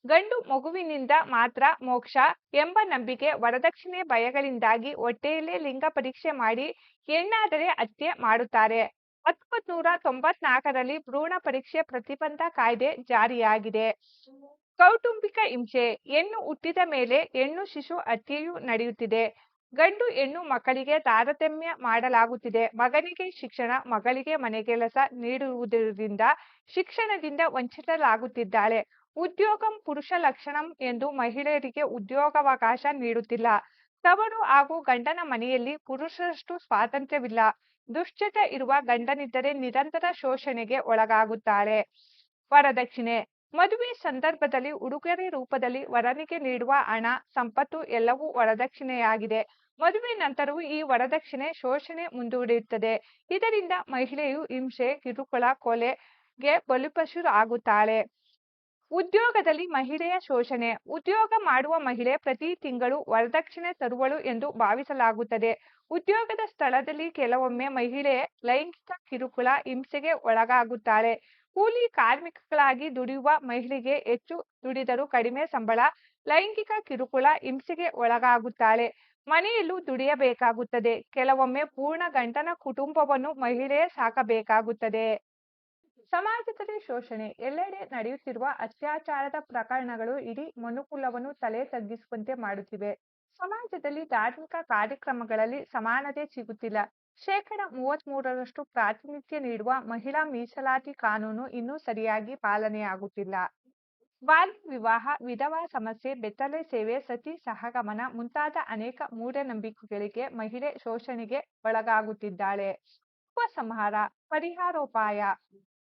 ಗಂಡು ಮಗುವಿನಿಂದ ಮಾತ್ರ ಮೋಕ್ಷ ಎಂಬ ನಂಬಿಕೆ, ವರದಕ್ಷಿಣೆ ಭಯಗಳಿಂದಾಗಿ ಹೊಟ್ಟೆಯಲ್ಲೇ ಲಿಂಗ ಪರೀಕ್ಷೆ ಮಾಡಿ ಹೆಣ್ಣಾದರೆ ಹತ್ಯೆ ಮಾಡುತ್ತಾರೆ. 1994ರಲ್ಲಿ ಭ್ರೂಣ ಪರೀಕ್ಷೆ ಪ್ರತಿಬಂಧ ಕಾಯ್ದೆ ಜಾರಿಯಾಗಿದೆ. ಕೌಟುಂಬಿಕ ಹಿಂಸೆ. ಹೆಣ್ಣು ಹುಟ್ಟಿದ ಮೇಲೆ ಹೆಣ್ಣು ಶಿಶು ಹತ್ಯೆಯೂ ನಡೆಯುತ್ತಿದೆ. ಗಂಡು ಹೆಣ್ಣು ಮಕ್ಕಳಿಗೆ ತಾರತಮ್ಯ ಮಾಡಲಾಗುತ್ತಿದೆ. ಮಗನಿಗೆ ಶಿಕ್ಷಣ, ಮಗಳಿಗೆ ಮನೆಗೆಲಸ ನೀಡುವುದರಿಂದ ಶಿಕ್ಷಣದಿಂದ ವಂಚಿತಳಾಗುತ್ತಿದ್ದಾಳೆ. ಉದ್ಯೋಗಂ ಪುರುಷ ಲಕ್ಷಣಂ ಎಂದು ಮಹಿಳೆಯರಿಗೆ ಉದ್ಯೋಗಾವಕಾಶ ನೀಡುತ್ತಿಲ್ಲ. ತವರು ಹಾಗೂ ಗಂಡನ ಮನೆಯಲ್ಲಿ ಪುರುಷರಷ್ಟು ಸ್ವಾತಂತ್ರ್ಯವಿಲ್ಲ. ದುಶ್ಚಟ ಇರುವ ಗಂಡನಿದ್ದರೆ ನಿರಂತರ ಶೋಷಣೆಗೆ ಒಳಗಾಗುತ್ತಾಳೆ. ವರದಕ್ಷಿಣೆ. ಮದುವೆ ಸಂದರ್ಭದಲ್ಲಿ ಉಡುಗೊರೆ ರೂಪದಲ್ಲಿ ವರನಿಗೆ ನೀಡುವ ಹಣ, ಸಂಪತ್ತು ಎಲ್ಲವೂ ವರದಕ್ಷಿಣೆಯಾಗಿದೆ. ಮದುವೆ ನಂತರವೂ ಈ ವರದಕ್ಷಿಣೆ ಶೋಷಣೆ ಮುಂದುವರಿಯುತ್ತದೆ. ಇದರಿಂದ ಮಹಿಳೆಯು ಹಿಂಸೆ, ಕಿರುಕುಳ, ಕೊಲೆಗೆ ಬಲಿಪಶುವಾಗುತ್ತಾಳೆ. ಉದ್ಯೋಗದಲ್ಲಿ ಮಹಿಳೆಯ ಶೋಷಣೆ. ಉದ್ಯೋಗ ಮಾಡುವ ಮಹಿಳೆ ಪ್ರತಿ ತಿಂಗಳು ವರದಕ್ಷಿಣೆ ತರುವಳು ಎಂದು ಭಾವಿಸಲಾಗುತ್ತದೆ. ಉದ್ಯೋಗದ ಸ್ಥಳದಲ್ಲಿ ಕೆಲವೊಮ್ಮೆ ಮಹಿಳೆ ಲೈಂಗಿಕ ಕಿರುಕುಳ, ಹಿಂಸೆಗೆ ಒಳಗಾಗುತ್ತಾಳೆ. ಕೂಲಿ ಕಾರ್ಮಿಕಳಾಗಿ ದುಡಿಯುವ ಮಹಿಳೆಗೆ ಹೆಚ್ಚು ದುಡಿದರೂ ಕಡಿಮೆ ಸಂಬಳ, ಲೈಂಗಿಕ ಕಿರುಕುಳ, ಹಿಂಸೆಗೆ ಒಳಗಾಗುತ್ತಾಳೆ. ಮನೆಯಲ್ಲೂ ದುಡಿಯಬೇಕಾಗುತ್ತದೆ. ಕೆಲವೊಮ್ಮೆ ಪೂರ್ಣ ಗಂಡನ ಕುಟುಂಬವನ್ನು ಮಹಿಳೆಯೇ ಸಾಕಬೇಕಾಗುತ್ತದೆ. ಸಮಾಜದಲ್ಲಿ ಶೋಷಣೆ. ಎಲ್ಲೆಡೆ ನಡೆಯುತ್ತಿರುವ ಅತ್ಯಾಚಾರದ ಪ್ರಕರಣಗಳು ಇಡೀ ಮನುಕುಲವನ್ನು ತಲೆ ತಗ್ಗಿಸುವಂತೆ ಮಾಡುತ್ತಿವೆ. ಸಮಾಜದಲ್ಲಿ ಧಾರ್ಮಿಕ ಕಾರ್ಯಕ್ರಮಗಳಲ್ಲಿ ಸಮಾನತೆ ಸಿಗುತ್ತಿಲ್ಲ. 33% ಪ್ರಾತಿನಿಧ್ಯ ನೀಡುವ ಮಹಿಳಾ ಮೀಸಲಾತಿ ಕಾನೂನು ಇನ್ನೂ ಸರಿಯಾಗಿ ಪಾಲನೆಯಾಗುತ್ತಿಲ್ಲ. ಬಾಲ್ಯ ವಿವಾಹ, ವಿಧವಾ ಸಮಸ್ಯೆ, ಬೆತ್ತಲೆ ಸೇವೆ, ಸತಿ ಸಹಗಮನ ಮುಂತಾದ ಅನೇಕ ಮೂಢನಂಬಿಕೆಗಳಿಗೆ ಮಹಿಳೆ ಶೋಷಣೆಗೆ ಒಳಗಾಗುತ್ತಿದ್ದಾಳೆ. ಉಪಸಂಹಾರ. ಪರಿಹಾರೋಪಾಯ.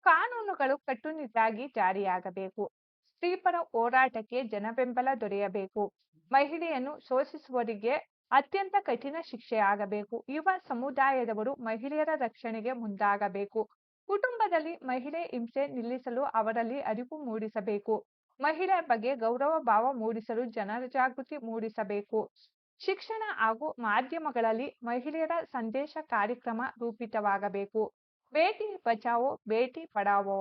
ಕಾನೂನುಗಳು ಕಟ್ಟುನಿಟ್ಟಾಗಿ ಜಾರಿಯಾಗಬೇಕು. ಸ್ತ್ರೀಪರ ಹೋರಾಟಕ್ಕೆ ಜನಬೆಂಬಲ ದೊರೆಯಬೇಕು. ಮಹಿಳೆಯನ್ನು ಶೋಷಿಸುವವರಿಗೆ ಅತ್ಯಂತ ಕಠಿಣ ಶಿಕ್ಷೆಯಾಗಬೇಕು. ಯುವ ಸಮುದಾಯದವರು ಮಹಿಳೆಯರ ರಕ್ಷಣೆಗೆ ಮುಂದಾಗಬೇಕು. ಕುಟುಂಬದಲ್ಲಿ ಮಹಿಳೆ ಹಿಂಸೆ ನಿಲ್ಲಿಸಲು ಅವರಲ್ಲಿ ಅರಿವು ಮೂಡಿಸಬೇಕು. ಮಹಿಳೆಯ ಬಗ್ಗೆ ಗೌರವ ಭಾವ ಮೂಡಿಸಲು ಜನಜಾಗೃತಿ ಮೂಡಿಸಬೇಕು. ಶಿಕ್ಷಣ ಹಾಗೂ ಮಾಧ್ಯಮಗಳಲ್ಲಿ ಮಹಿಳೆಯರ ಸಂದೇಶ ಕಾರ್ಯಕ್ರಮ ರೂಪಿತವಾಗಬೇಕು. ಬೇಟಿ ಬಚಾವೋ ಬೇಟಿ ಪಢಾವೋ.